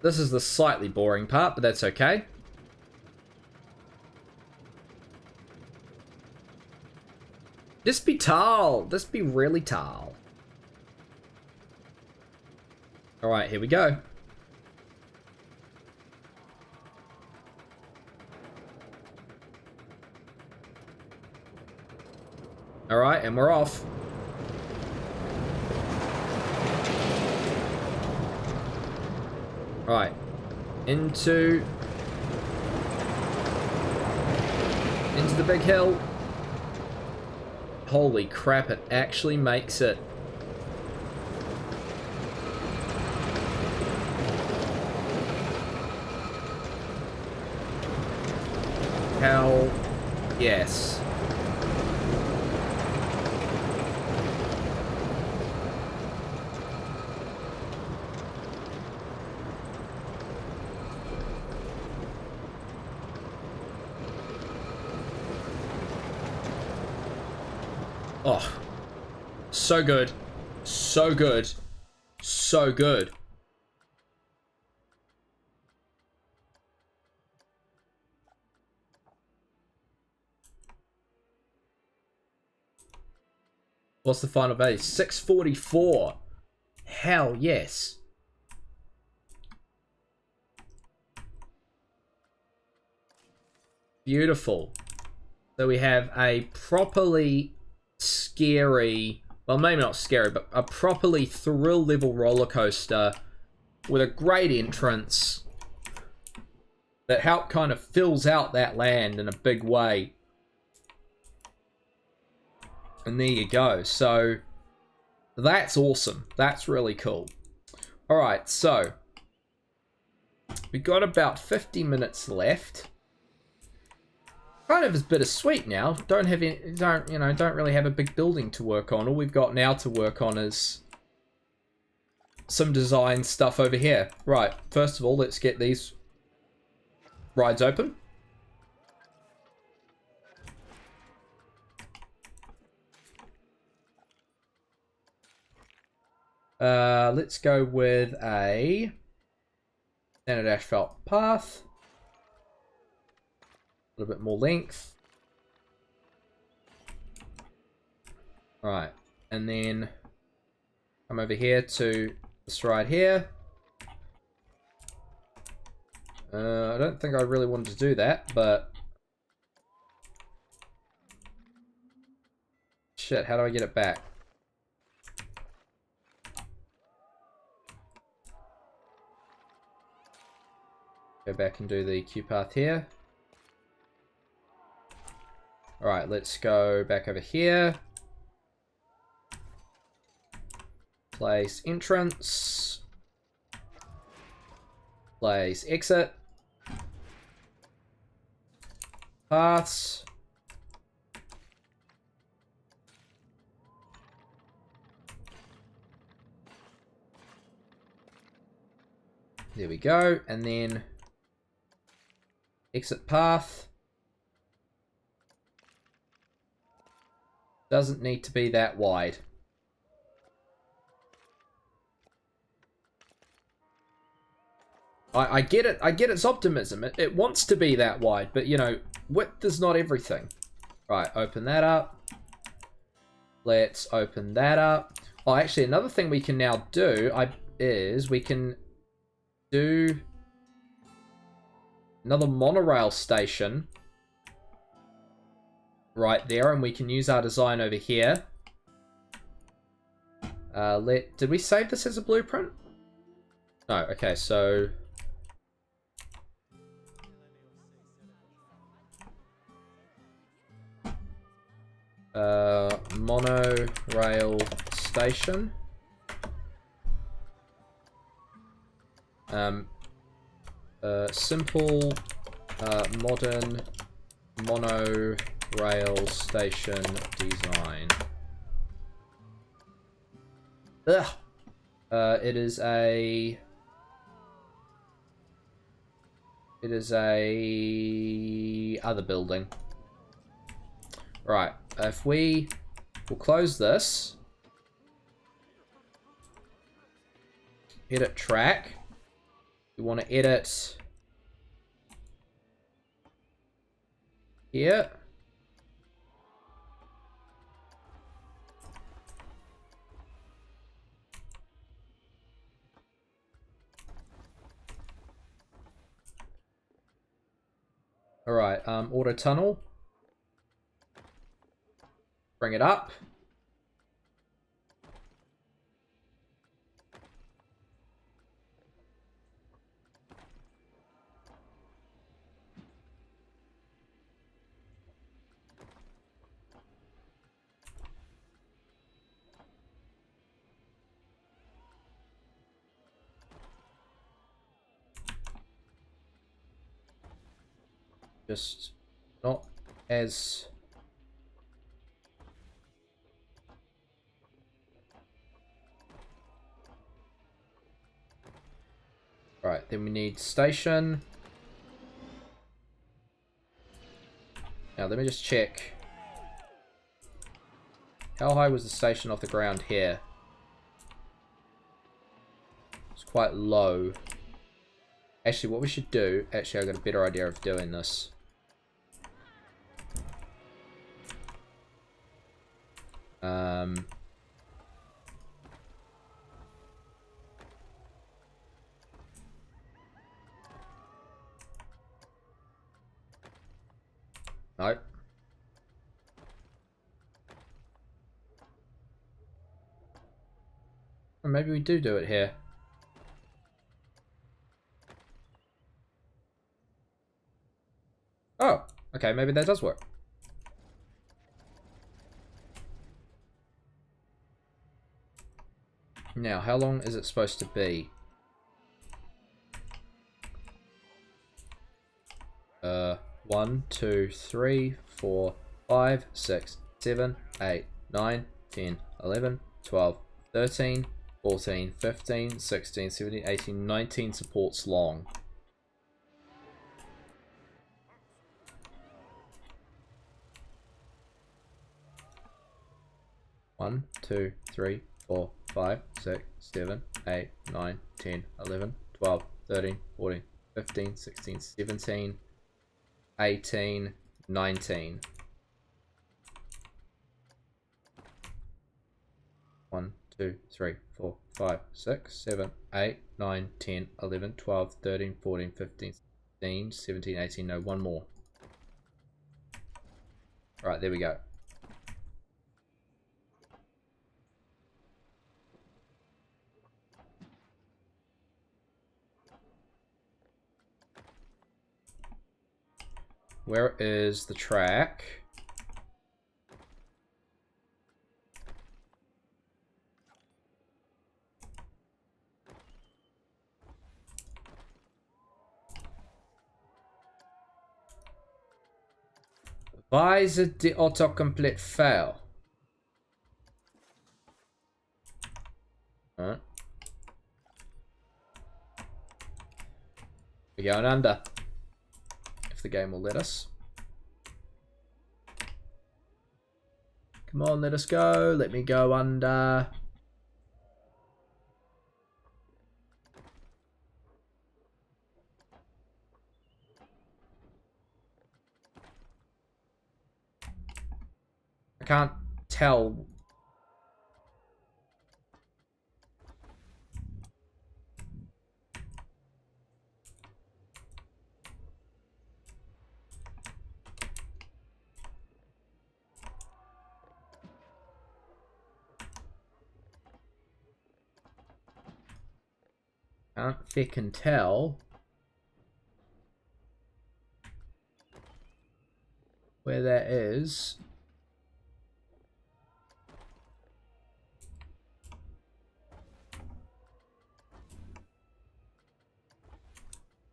This is the slightly boring part, but that's okay. Just be tall. Just be really tall. Alright, here we go. Alright, and we're off. Alright. Into the big hill. Holy crap, it actually makes it. Hell yes. Oh, so good. So good. So good. What's the final value? 644. Hell yes. Beautiful. So we have a properly scary, well, maybe not scary, but a properly thrill level roller coaster with a great entrance that help kind of fills out that land in a big way. And there you go. So that's awesome. That's really cool. All right, so we got about 50 minutes left. Kind of is bittersweet now. Don't really have a big building to work on. All we've got now to work on is some design stuff over here. Right, first of all, let's get these rides open. Let's go with a standard asphalt path. A little bit more length. Right, and then come over here to this ride here. I don't think I really wanted to do that, but shit, how do I get it back? Go back and do the queue path here. Alright, let's go back over here. Place entrance. Place exit. Paths. There we go, and then exit path. Doesn't need to be that wide. I get it. I get its optimism. It wants to be that wide, but you know, width is not everything. Right, open that up. Let's open that up. Oh, actually, another thing we can now do is we can do another monorail station right there, and we can use our design over here. Did we save this as a blueprint? No. Okay, so monorail station. Simple modern monorail station design. Ugh. It is a other building. Right, if we'll close this, edit track, We want to edit here. Alright, auto tunnel. Bring it up. Just not as... Right, then we need station. Now let me just check. How high was the station off the ground here? It's quite low. Actually, what we should do... Actually, I've got a better idea of doing this. Nope. Or maybe we do it here. Oh, okay, maybe that does work. Now, how long is it supposed to be? 1, 2, 3, 4, 5, 6, 7, 8, 9, 10, 11, 12, 13, 14, 15, 16, 17, 18, 19 supports long. One, 2, 3, 4, 5, 6, 7, 8, 9, 10, 11, 12, 13, 14, 15, 16, 17, 18, 19. 1, 2, 3, 4, 5, 6, 7, 8, 9, 10, 11, 12, 13, 14, 15, 16, 17, 18. No, one more. Alright, there we go. Where is the track? Visor de autocomplete fail. Alright. We're going under. If the game will let us. Come on, let us go. Let me go under. I can't tell. Can't frickin' tell where that is.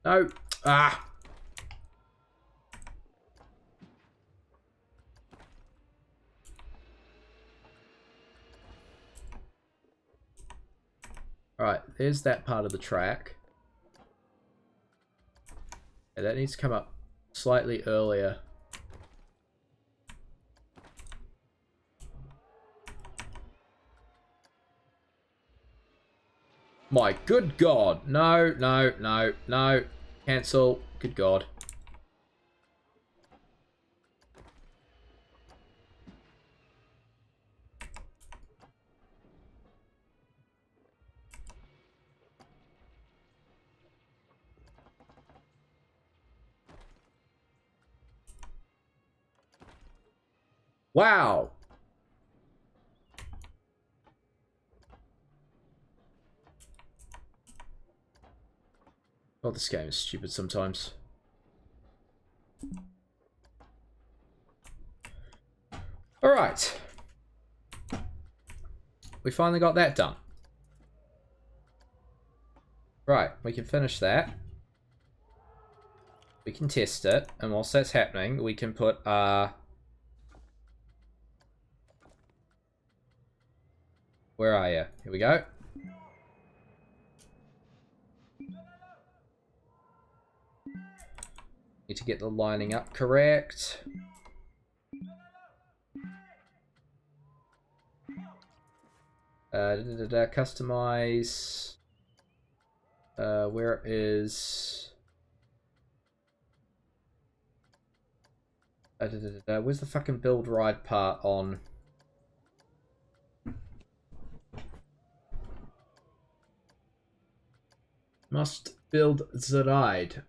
No. Ah. Alright, there's that part of the track. Yeah, that needs to come up slightly earlier. My good God. No, no, no, no. Cancel. Good God. Wow. Oh, this game is stupid sometimes. Alright. We finally got that done. Right, we can finish that. We can test it, and whilst that's happening, we can put where are you? Here we go. Need to get the lining up correct. Customize. Where is... where's the fucking build ride part on? Must build the ride.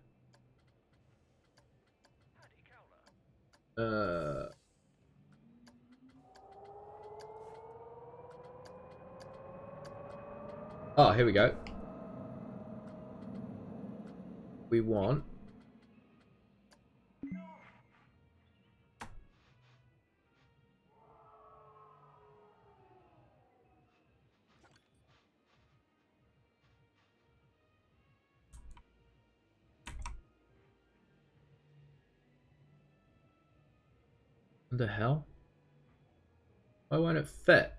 Oh, here we go. We want... What the hell? Why won't it fit?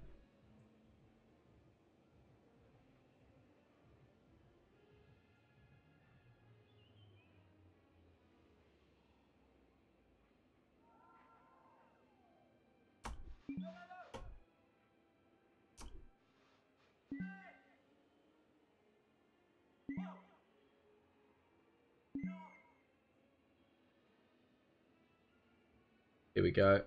Here we go.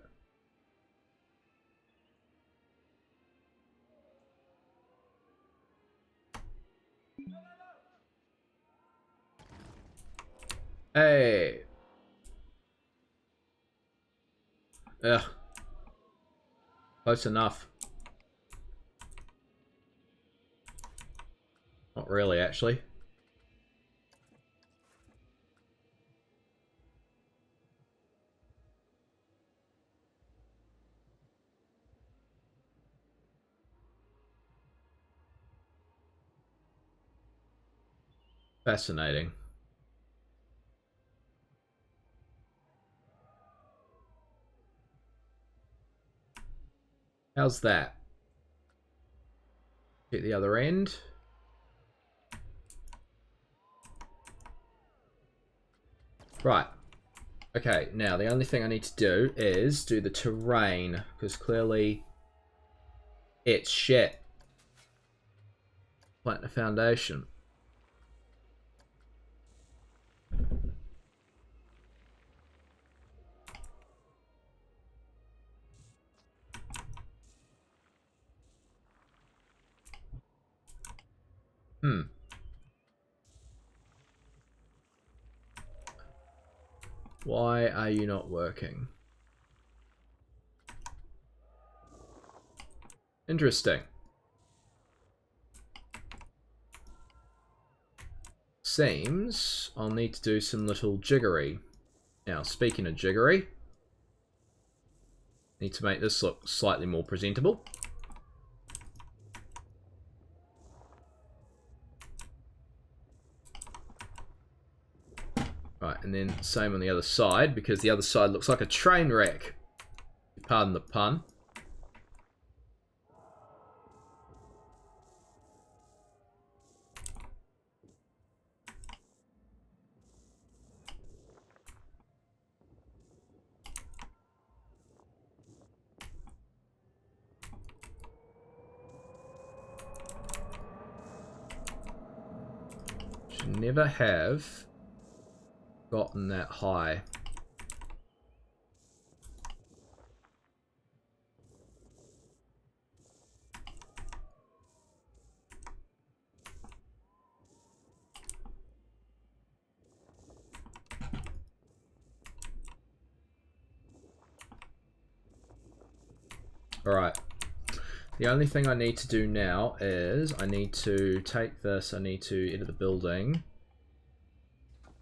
Hey. Ugh. Close enough. Not really, actually. Fascinating. How's that? Hit the other end. Right. Okay, now the only thing I need to do is do the terrain, because clearly it's shit. Plant the foundation. Why are you not working? Interesting. Seems I'll need to do some little jiggery. Now, speaking of jiggery, need to make this look slightly more presentable. Right, and then same on the other side, because the other side looks like a train wreck. Pardon the pun. Never have gotten that high. Alright. The only thing I need to do now is I need to take this, I need to enter the building.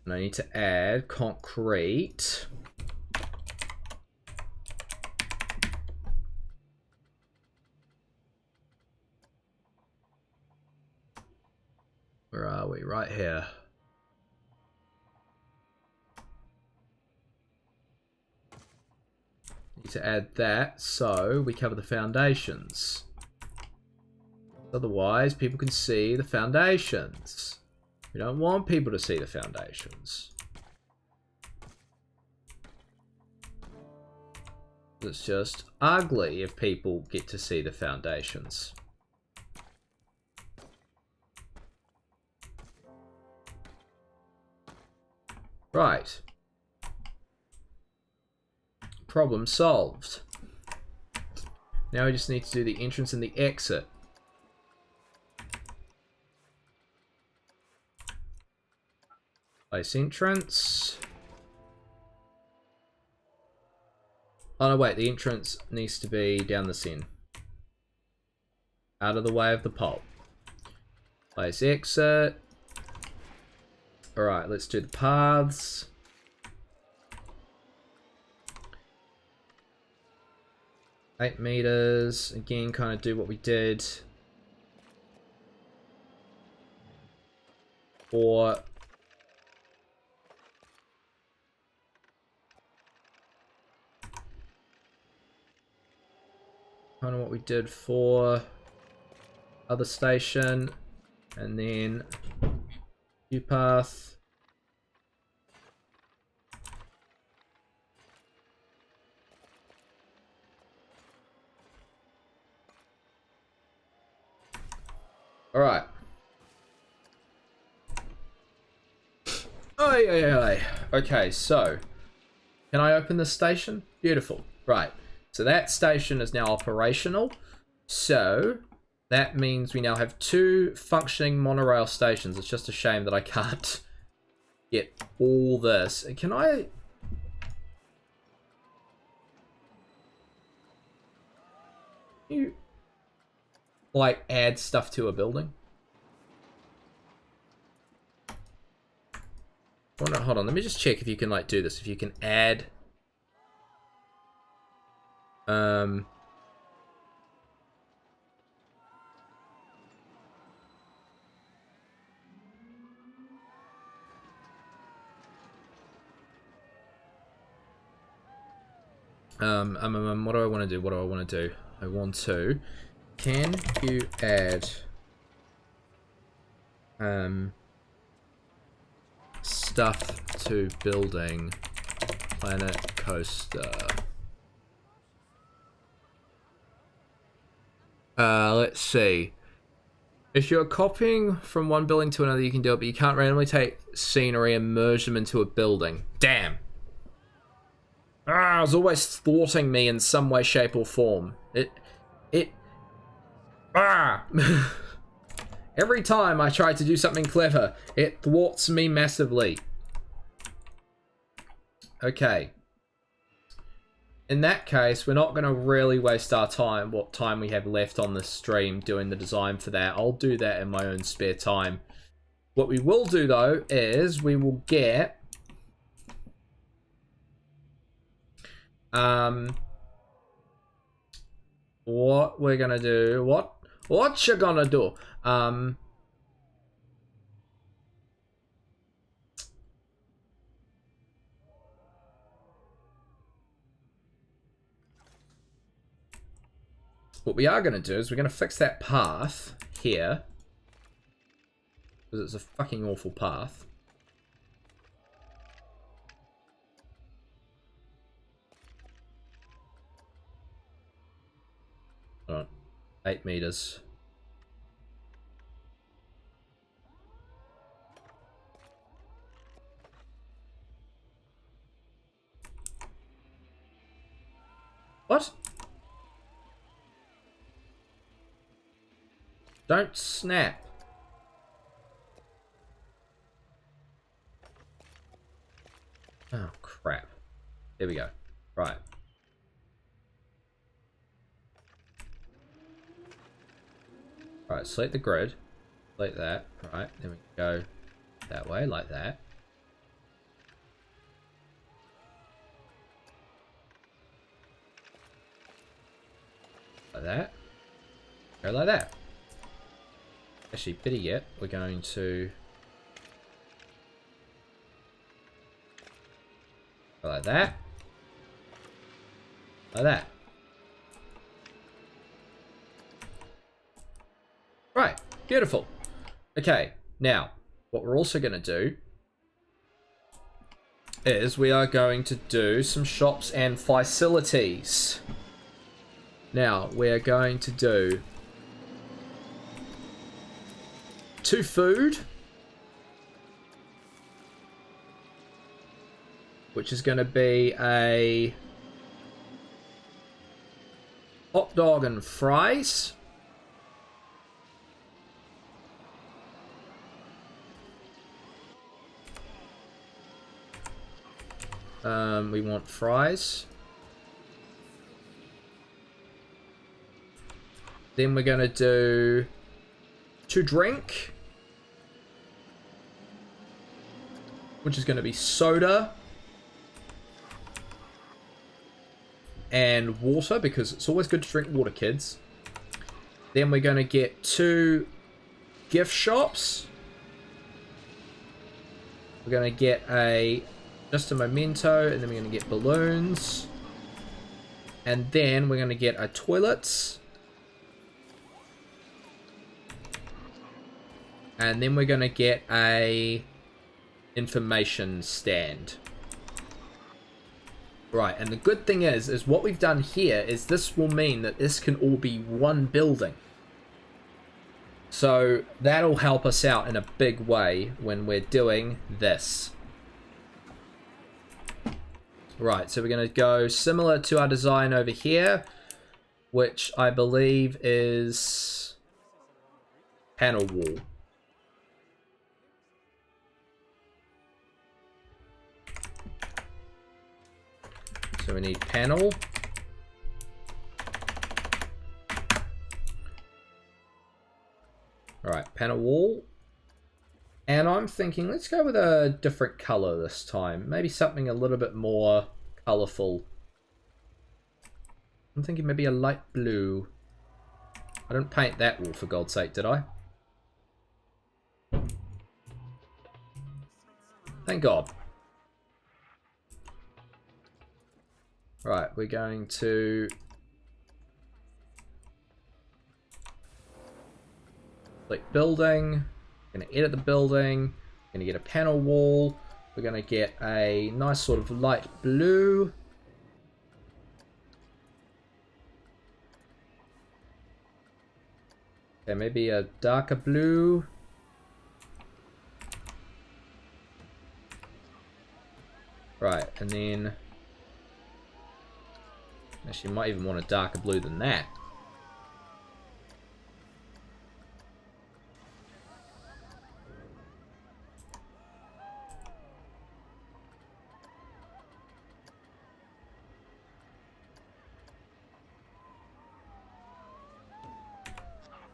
And I need to add concrete. Where are we? Right here. Need to add that so we cover the foundations. Otherwise, people can see the foundations. We don't want people to see the foundations. It's just ugly if people get to see the foundations. Right. Problem solved. Now we just need to do the entrance and the exit. Place entrance. Oh no, wait, the entrance needs to be down this end. Out of the way of the pole. Place exit. Alright, let's do the paths. $8 meters. Again, kind of do what we did. For kind of what we did for other station, and then view path. All right. Okay, so can I open this station? Beautiful. Right. So that station is now operational. So that means we now have 2 functioning monorail stations. It's just a shame that I can't get all this. Can I... you like add stuff to a building? Oh, no, hold on. Let me just check if you can like do this. If you can add... what do I want to do? What do I want to do? I want to... Can you add... stuff to building Planet Coaster? Let's see. If you're copying from one building to another, you can do it, but you can't randomly take scenery and merge them into a building. Damn. It's always thwarting me in some way, shape, or form. Every time I try to do something clever, it thwarts me massively. Okay. In that case, we're not going to really waste our time, what time we have left on this stream, doing the design for that. I'll do that in my own spare time. What we will do, though, is we will get... what we're going to do... What you gonna do? What we are going to do is we're going to fix that path here. Because it's a fucking awful path. Alright. 8 meters. What? Don't snap. Oh, crap. There we go. Right. Right, select the grid. Like that. Right, then we go that way, like that. Like that. Go like that. Actually, better yet, we're going to go like that. Like that. Right, beautiful. Okay, now, what we're also going to do is we are going to do some shops and facilities. Now, we're going to do 2 food, which is going to be a hot dog and fries. We want fries. Then we're going to do 2 drink, which is going to be soda and water, because it's always good to drink water, kids. Then we're going to get 2 gift shops. We're going to get just a memento, and then we're going to get balloons. And then we're going to get a toilets. And then we're going to get a information stand. Right, and the good thing is what we've done here is this will mean that this can all be one building. So that'll help us out in a big way when we're doing this. Right, so we're going to go similar to our design over here, which I believe is panel wall. So we need panel. Alright, panel wall. And I'm thinking, let's go with a different color this time. Maybe something a little bit more colorful. I'm thinking maybe a light blue. I didn't paint that wall, for God's sake, did I? Thank God. Right, we're going to click building. Going to edit the building. Going to get a panel wall. We're going to get a nice sort of light blue. Okay, maybe a darker blue. Right, and then actually, might even want a darker blue than that.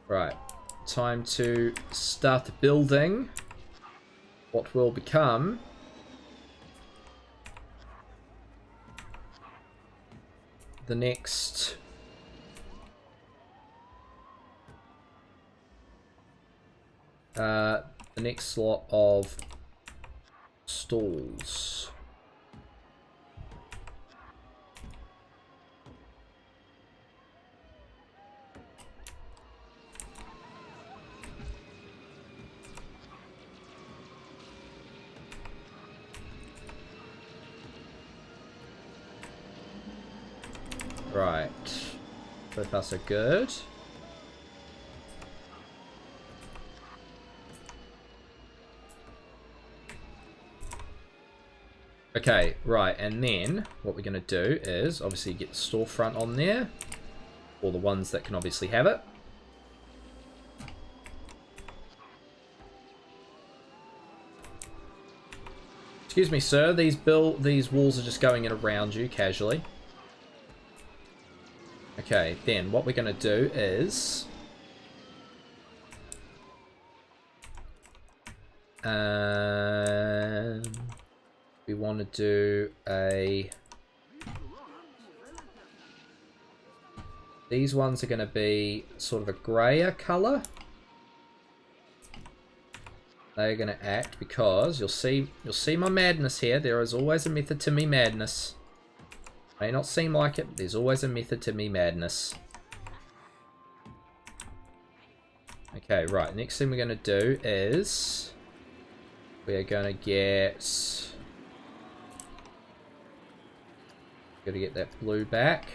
Right, time to start building what will become the next slot of stalls. Right, both of us are good. Okay, right, and then what we're going to do is obviously get the storefront on there. Or the ones that can obviously have it. Excuse me, sir, these walls are just going in around you casually. Okay, then what we're going to do is... we want to do a... These ones are going to be sort of a grayer colour. They're going to act because you'll see my madness here. There is always a method to me madness. May not seem like it, but there's always a method to me madness. Okay, right. Next thing we're going to do is we're going to get... Got to get that blue back.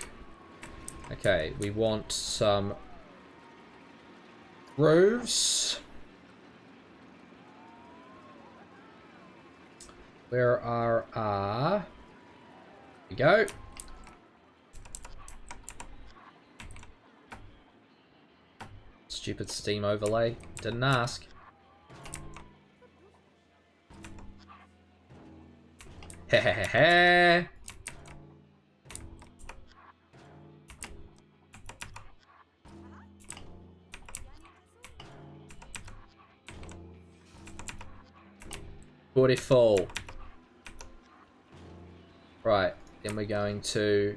Okay, we want some roofs. Where are our... Here we go. Stupid Steam overlay. Didn't ask. Ha ha ha ha. Beautiful. Right, then we're going to...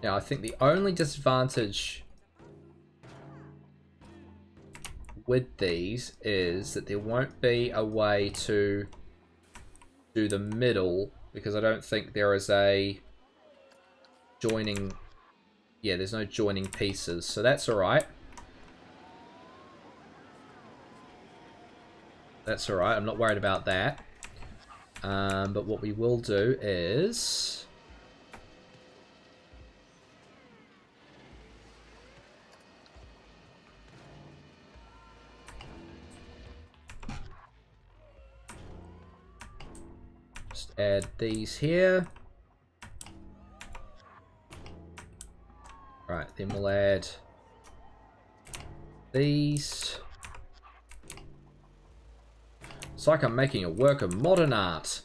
Now, I think the only disadvantage with these is that there won't be a way to do the middle, because I don't think there is a joining... Yeah, there's no joining pieces, so that's alright. That's alright, I'm not worried about that. But what we will do is... just add these here. Right, then we'll add these. It's like I'm making a work of modern art.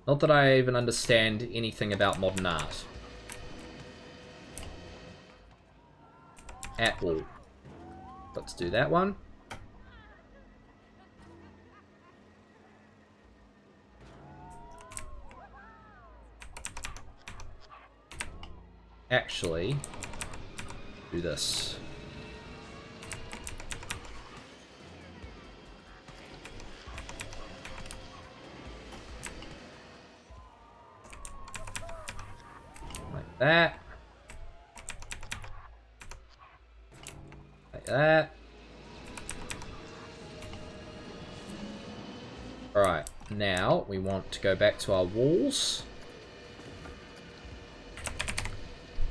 Not that I even understand anything about modern art. At all. Let's do that one. Actually, do this. Like that. Like that. Alright, now we want to go back to our walls.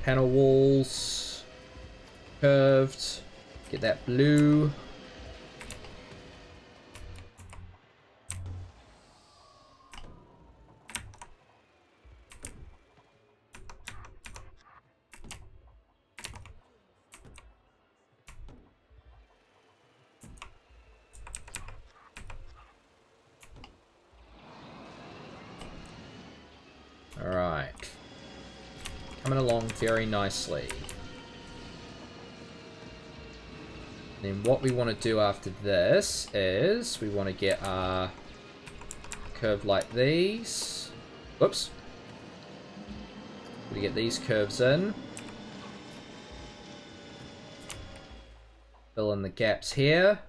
Panel walls. Curved. Get that blue. Alright. Coming along very nicely. Then what we want to do after this is we want to get our curve like these. Whoops. We get these curves in. Fill in the gaps here.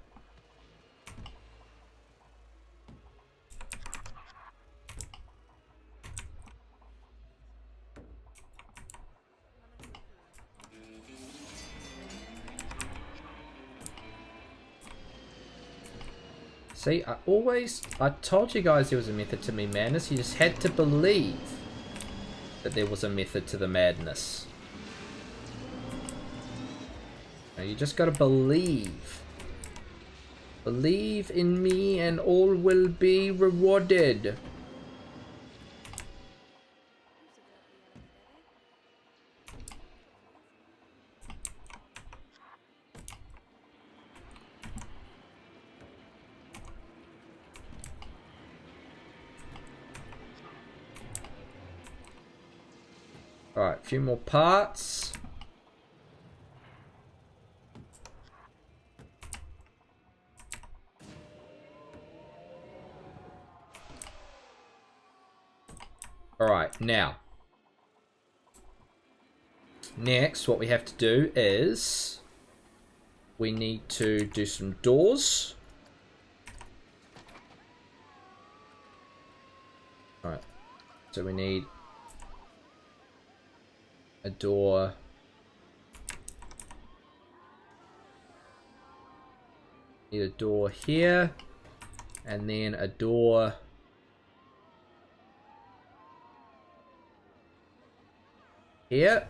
See, I told you guys there was a method to me madness. You just had to believe that there was a method to the madness. Now you just gotta believe. Believe in me and all will be rewarded. Alright, a few more parts. Alright, now. Next, what we have to do is we need to do some doors. Alright, so we need a door. Need a door here, and then a door here.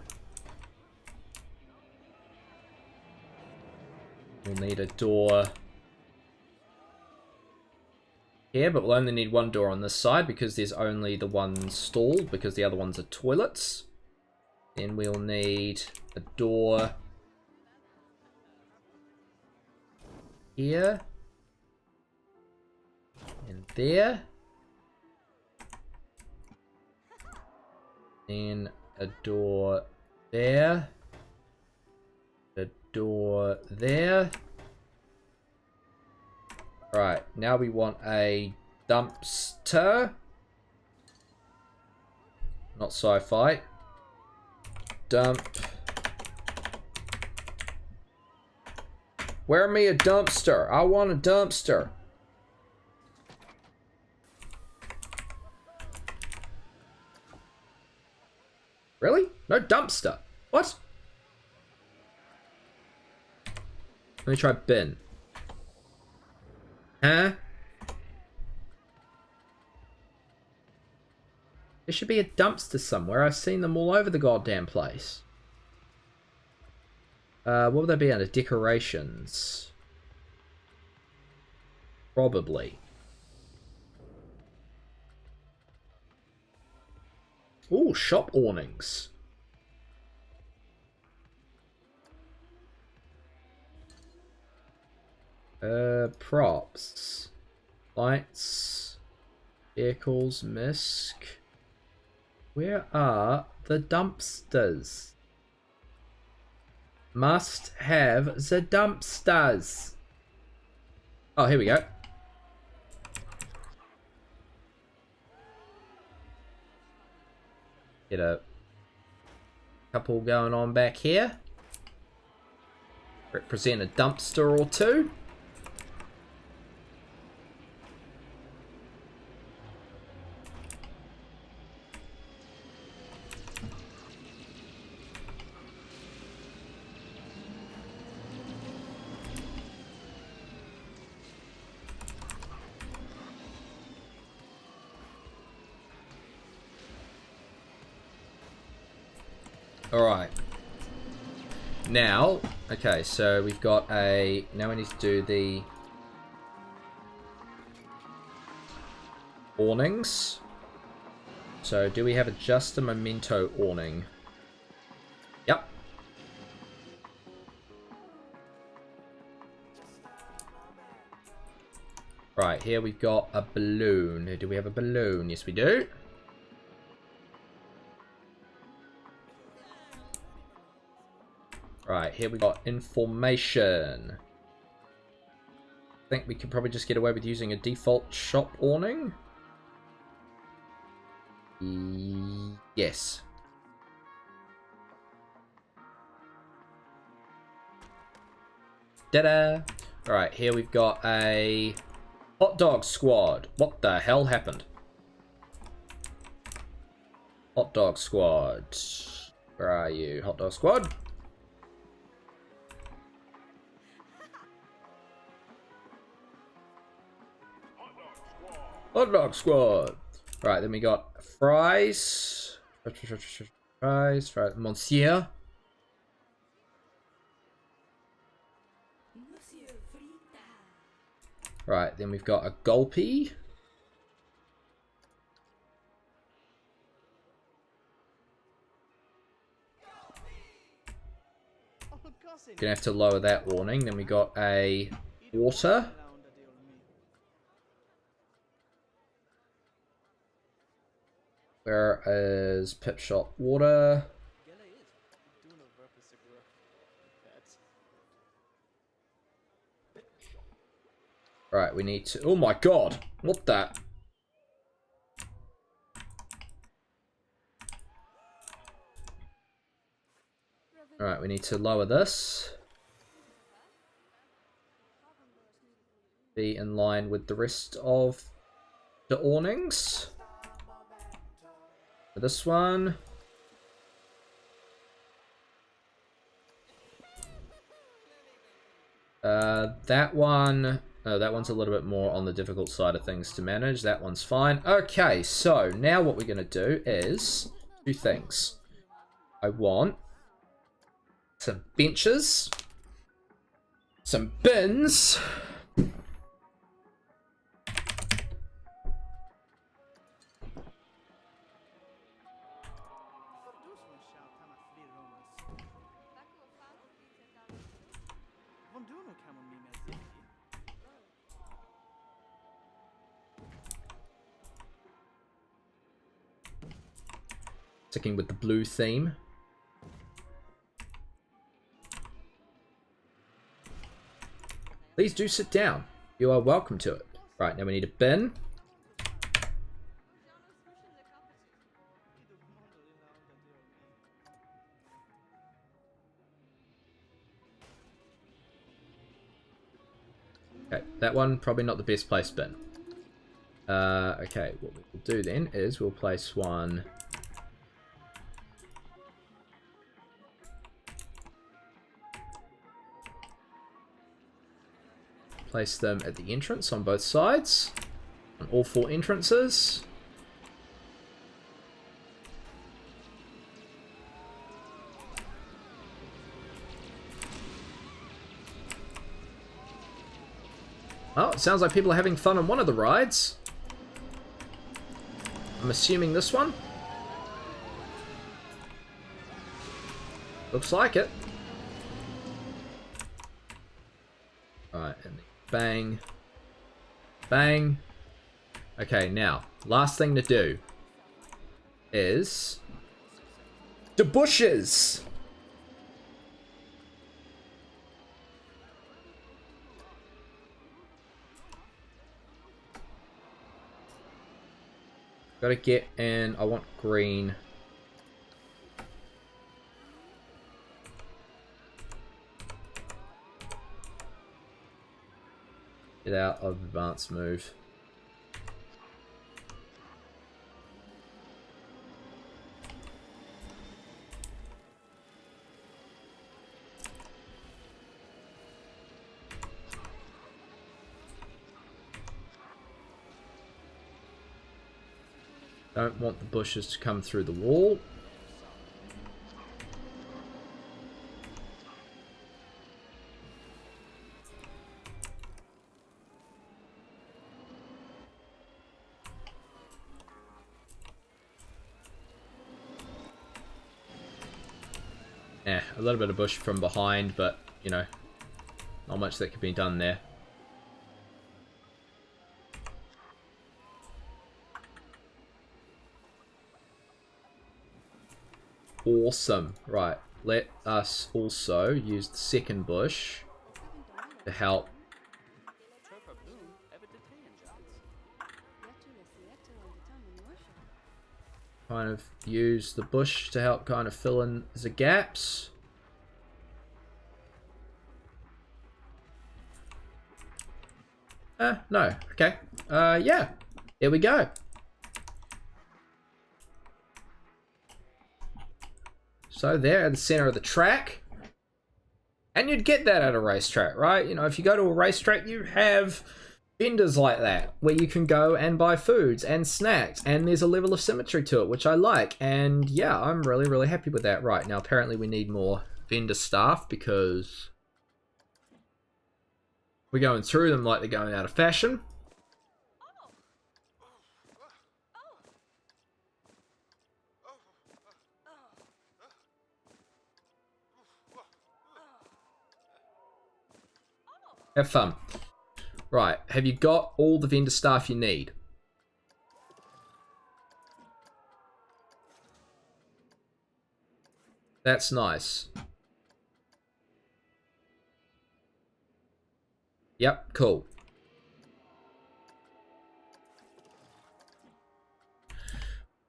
We'll need a door here, but we'll only need one door on this side because there's only the one stall, because the other ones are toilets. Then we'll need a door here and there. Then a door there. A door there. Right, now we want a dumpster. Not sci-fi. Dump. Where me a dumpster? I want a dumpster. Really? No dumpster. What? Let me try bin. Huh? There should be a dumpster somewhere. I've seen them all over the goddamn place. What would they be under? Decorations. Probably. Ooh, shop awnings. Props. Lights. Vehicles. Misc. Where are the dumpsters? Must have the dumpsters. Oh, here we go. Get a couple going on back here. Represent a dumpster or two. Alright. Now, okay, so we've got a... Now we need to do the... awnings. So, do we have just a memento awning? Yep. Right, here we've got a balloon. Do we have a balloon? Yes, we do. Right, here we got information. I think we could probably just get away with using a default shop awning. Yes. Ta-da! Alright, here we've got a hot dog squad. What the hell happened? Hot dog squad. Where are you, hot dog squad? Hot dog squad. Right, then we got fries. Fries, monsieur. Right, then we've got a Gulpy. Gonna have to lower that warning. Then we got a water. Where is Pip Shot water? Right, we need to... Oh my god! What the... Alright, we need to lower this. Be in line with the rest of the awnings. For this one. That one... Oh, that one's a little bit more on the difficult side of things to manage. That one's fine. Okay, so now what we're going to do is two things. I want some benches, some bins, sticking with the blue theme. Please do sit down. You are welcome to it. Right, now we need a bin. Okay, that one probably not the best placed bin. Okay, what we'll do then is we'll place one. Place them at the entrance on both sides. On all four entrances. Oh, it sounds like people are having fun on one of the rides. I'm assuming this one. Looks like it. Alright, and bang. Bang. Okay, now, last thing to do is the bushes. Gotta get in, I want green. Get out of advanced move. Don't want the bushes to come through the wall. Yeah, a little bit of bush from behind, but, you know, not much that could be done there. Awesome. Right, let us also use the second bush to help kind of use the bush to help kind of fill in the gaps. No. Okay. Yeah. There we go. So there at the center of the track. And you'd get that at a racetrack, right? You know, if you go to a racetrack, you have vendors like that where you can go and buy foods and snacks, and there's a level of symmetry to it, which I like. And yeah, I'm really, really happy with that. Right, now apparently we need more vendor staff because We're going through them like they're going out of fashion. Have fun. Right, have you got all the vendor staff you need? That's nice. Yep, cool.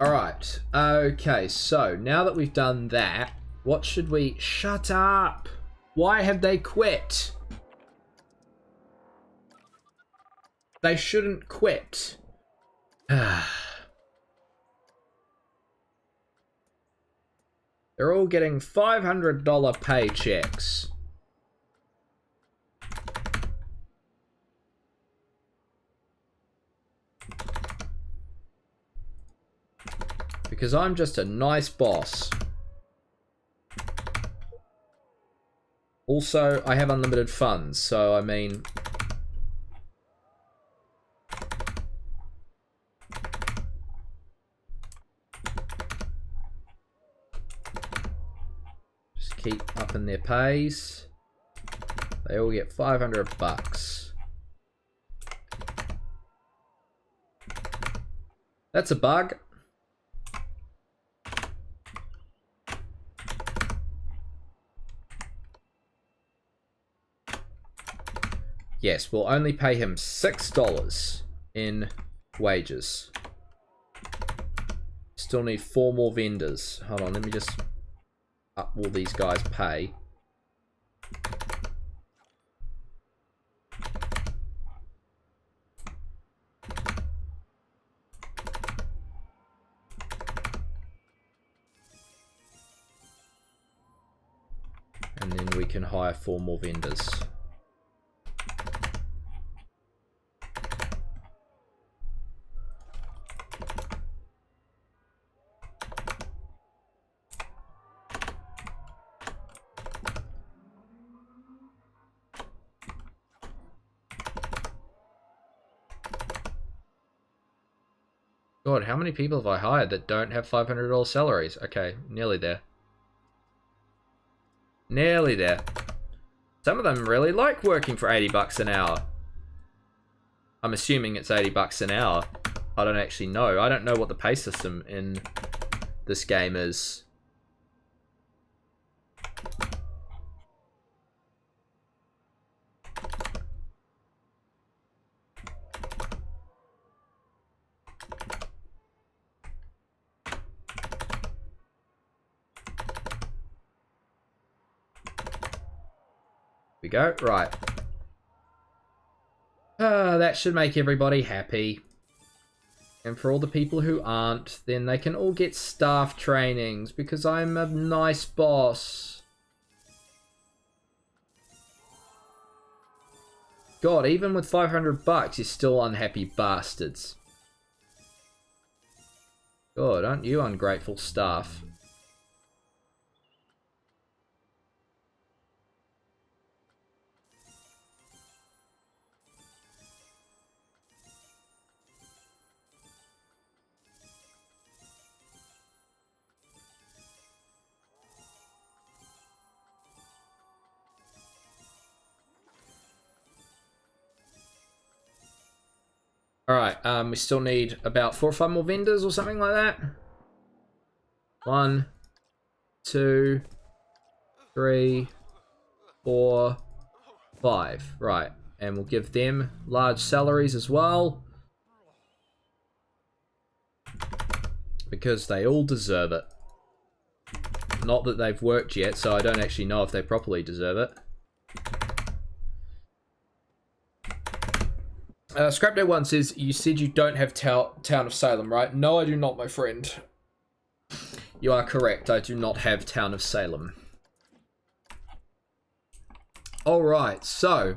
Alright, okay, so now that we've done that, what should we... Shut up! Why have they quit? They shouldn't quit. They're all getting $500 paychecks. Because I'm just a nice boss. Also, I have unlimited funds, so I mean... just keep upping their pays. They all get $500. That's a bug. Yes, we'll only pay him $6 in wages. Still need 4 more vendors. Hold on, let me just up all these guys' pay. And then we can hire 4 more vendors. God, how many people have I hired that don't have $500 salaries? Okay, nearly there. Nearly there. Some of them really like working for $80 an hour. I'm assuming it's $80 an hour. I don't actually know. I don't know what the pay system in this game is. We go. Right. That should make everybody happy. And for all the people who aren't, then they can all get staff trainings because I'm a nice boss. God, even with $500, you're still unhappy bastards. God, aren't you ungrateful staff? Alright, we still need about 4 or 5 more vendors or something like that. 1, 2, 3, 4, 5. Right, and we'll give them large salaries as well. Because they all deserve it. Not that they've worked yet, so I don't actually know if they properly deserve it. Scrapday1 says, you said you don't have Town of Salem, right? No, I do not, my friend. You are correct, I do not have Town of Salem. Alright, so...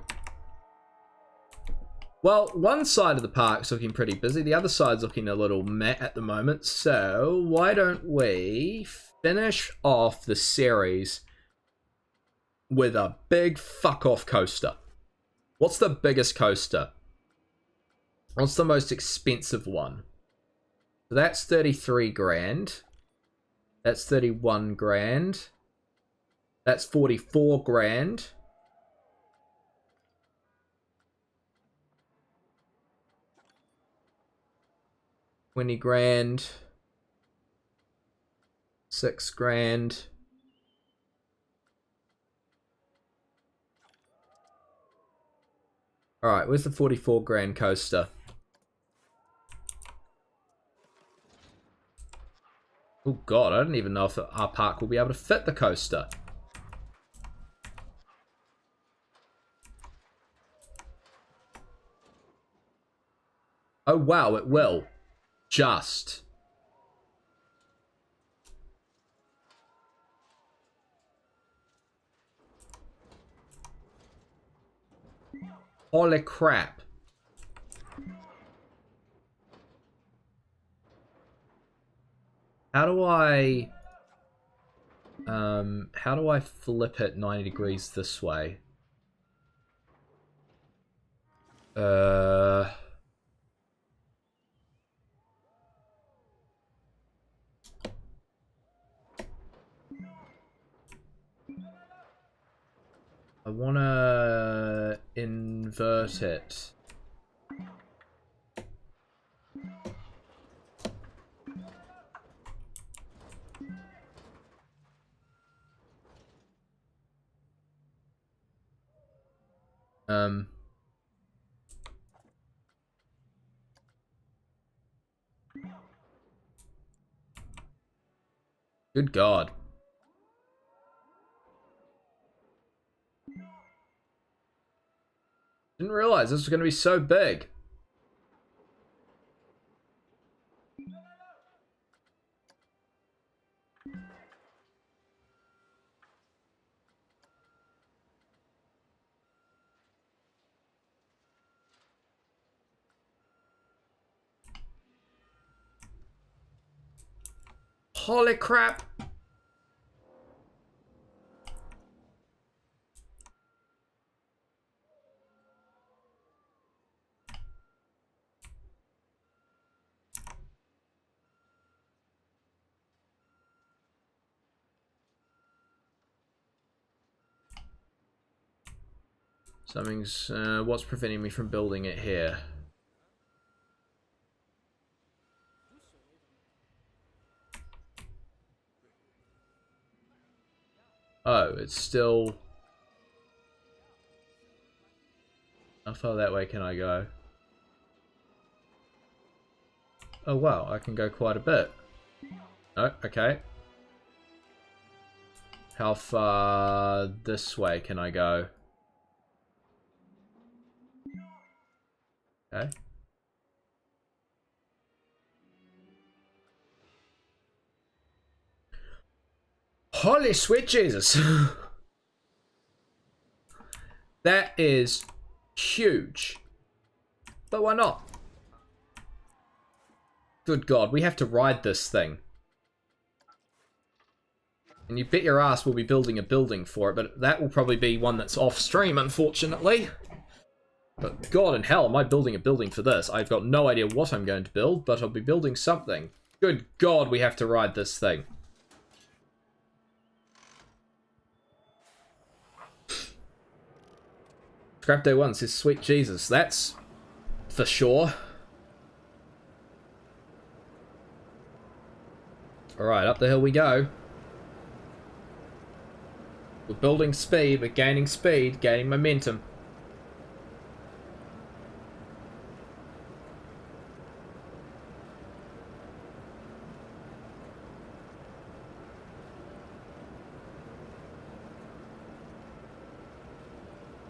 well, one side of the park's looking pretty busy, the other side's looking a little meh at the moment, so why don't we finish off the series with a big fuck-off coaster? What's the biggest coaster? What's the most expensive one? So that's 33 grand. That's 31 grand. That's 44 grand. $20 grand. 6 grand. Alright, where's the 44 grand coaster? Oh god, I don't even know if our park will be able to fit the coaster. Oh wow, it will. Just. Holy crap. How do I flip it 90 degrees this way? I wanna invert it. Good God. Didn't realize this was going to be so big. Holy crap. Something's, what's preventing me from building it here? Oh, it's still... How far that way can I go? Oh wow, I can go quite a bit. Oh, okay. How far this way can I go? Okay. Holy sweet Jesus! That is huge. But why not? Good God, we have to ride this thing. And you bet your ass we'll be building a building for it, but that will probably be one that's off stream, unfortunately. But God in hell, am I building a building for this? I've got no idea what I'm going to build, but I'll be building something. Good God, we have to ride this thing. Scrap Day 1 says, sweet Jesus, that's for sure. Alright, up the hill we go. We're building speed, we're gaining speed, gaining momentum.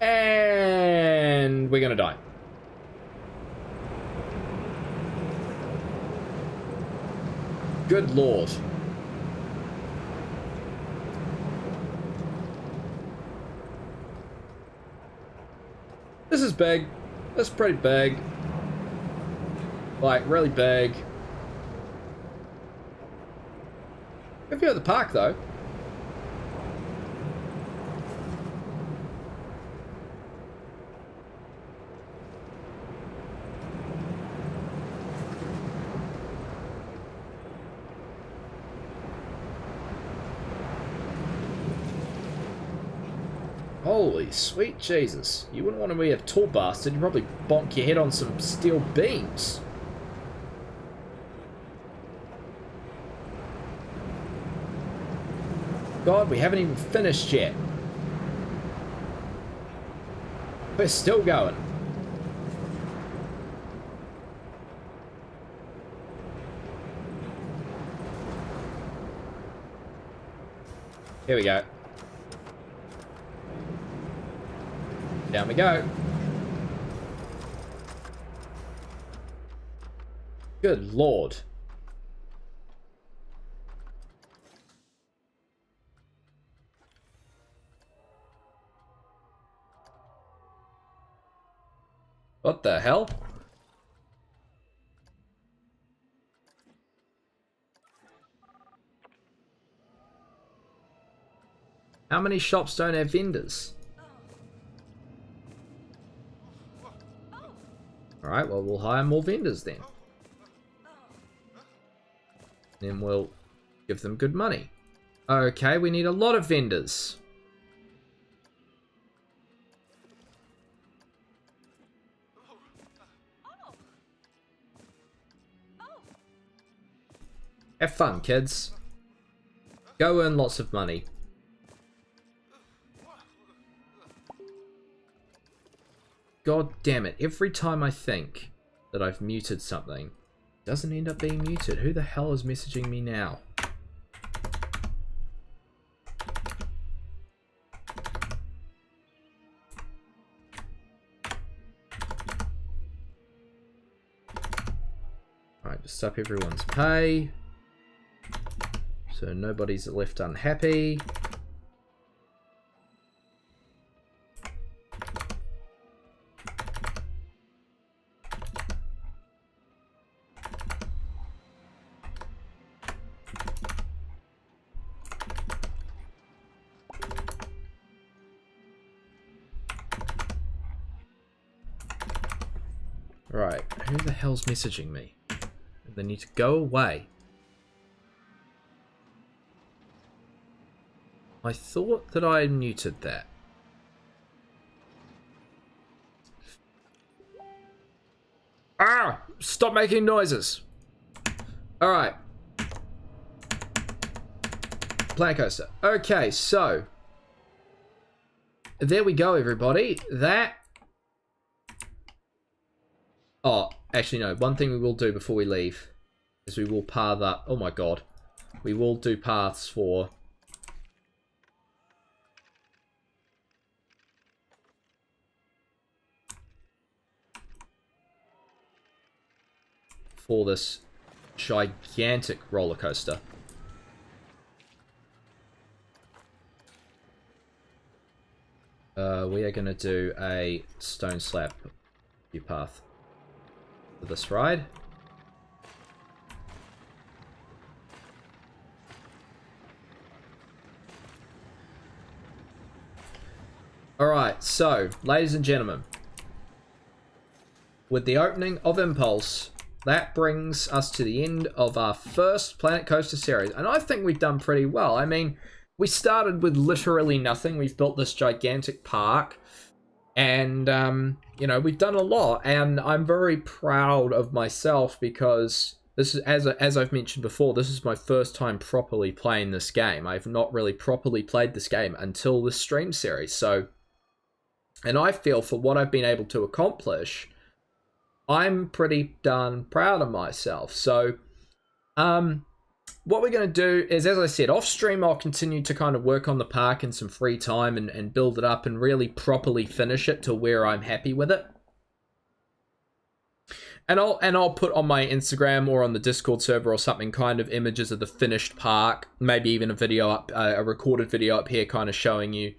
And we're gonna die. Good Lord. This is big. This is pretty big. Like, really big. Good view of the park, though. Holy sweet Jesus. You wouldn't want to be a tall bastard. You'd probably bonk your head on some steel beams. God, we haven't even finished yet. We're still going. Here we go. Down we go. Good Lord. What the hell? How many shops don't have vendors? Alright, well, we'll hire more vendors then. Then we'll give them good money. Okay, we need a lot of vendors. Have fun, kids. Go earn lots of money. God damn it, every time I think that I've muted something, it doesn't end up being muted. Who the hell is messaging me now? Alright, just up everyone's pay. So nobody's left unhappy. Right, who the hell's messaging me? They need to go away. I thought that I muted that. Ah! Stop making noises! Alright. Planet Coaster. Okay, so. There we go, everybody. That. Oh, actually, no. One thing we will do before we leave is we will path up. Oh my god. We will do paths for. This gigantic roller coaster. We are going to do a stone slab path for this ride. Alright, so, ladies and gentlemen, with the opening of Impulse, that brings us to the end of our first Planet Coaster series. And I think we've done pretty well. I mean, we started with literally nothing. We've built this gigantic park. And, you know, we've done a lot. And I'm very proud of myself because this is, as I've mentioned before, this is my first time properly playing this game. I've not really properly played this game until this stream series. So, and I feel for what I've been able to accomplish, I'm pretty darn proud of myself. So, what we're going to do is, as I said, off stream, I'll continue to kind of work on the park in some free time and build it up and really properly finish it to where I'm happy with it. And I'll put on my Instagram or on the Discord server or something kind of images of the finished park, maybe even a video up, a recorded video up here, kind of showing you,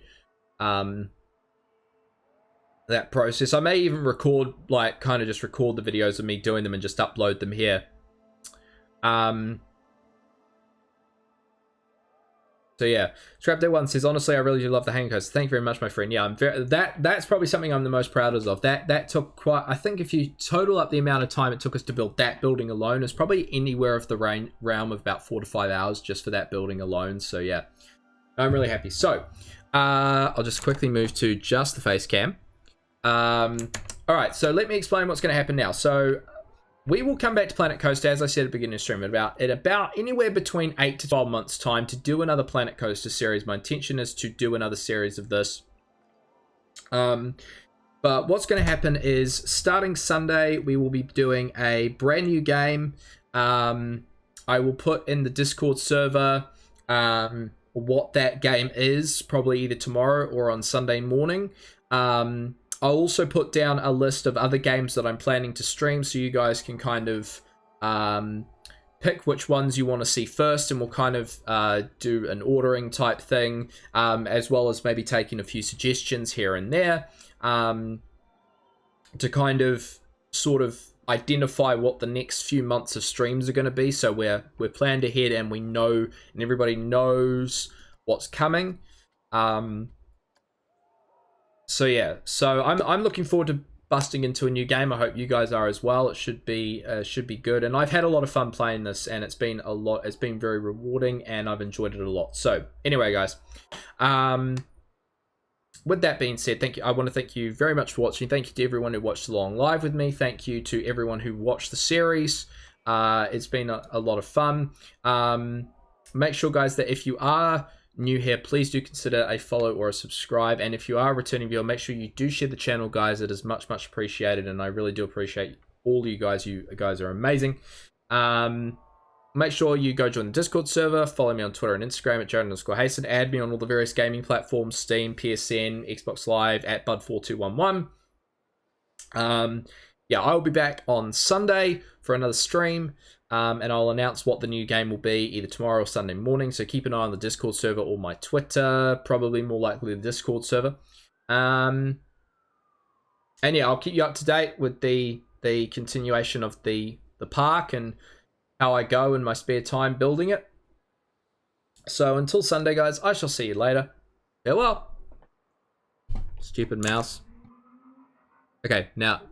that process. I may even record, like, kind of just record the videos of me doing them and just upload them here. So yeah, Scrapday1 says, honestly, I really do love the Hang Coaster. Thank you very much, my friend. Yeah, I'm very, that's probably something I'm the most proud of. That took quite, I think if you total up the amount of time it took us to build that building alone, it's probably anywhere of the realm of about 4 to 5 hours just for that building alone. So yeah, I'm really happy. So, I'll just quickly move to just the face cam. All right, so let me explain what's going to happen now. So we will come back to Planet Coaster, as I said at the beginning of the stream, at about anywhere between 8 to 12 months' time to do another Planet Coaster series. My intention is to do another series of this. But what's going to happen is, starting Sunday, we will be doing a brand new game. I will put in the Discord server what that game is, probably either tomorrow or on Sunday morning. I'll also put down a list of other games that I'm planning to stream, so you guys can kind of pick which ones you want to see first, and we'll kind of do an ordering type thing, as well as maybe taking a few suggestions here and there, to kind of sort of identify what the next few months of streams are going to be. So we're planned ahead, and we know, and everybody knows what's coming. So yeah, so I'm looking forward to busting into a new game. I hope you guys are as well. It should be good, and I've had a lot of fun playing this, and it's been very rewarding, and I've enjoyed it a lot. So anyway, guys, with that being said, thank you. I want to thank you very much for watching. Thank you to everyone who watched along live with me. Thank you to everyone who watched the series. It's been a lot of fun. Make sure, guys, that if you are new here, please do consider a follow or a subscribe. And if you are a returning viewer, make sure you do share the channel, guys. It is much, much appreciated, and I really do appreciate all you guys. You guys are amazing. Make sure you go join the Discord server. Follow me on Twitter and Instagram at Jared_Hasten. Add me on all the various gaming platforms: Steam, PSN, Xbox Live, at Bud4211. Yeah, I will be back on Sunday for another stream, and I'll announce what the new game will be either tomorrow or Sunday morning. So keep an eye on the Discord server or my Twitter. Probably more likely the Discord server. And yeah, I'll keep you up to date with the continuation of the park and how I go in my spare time building it. So until Sunday, guys, I shall see you later. Farewell. Stupid mouse. Okay, now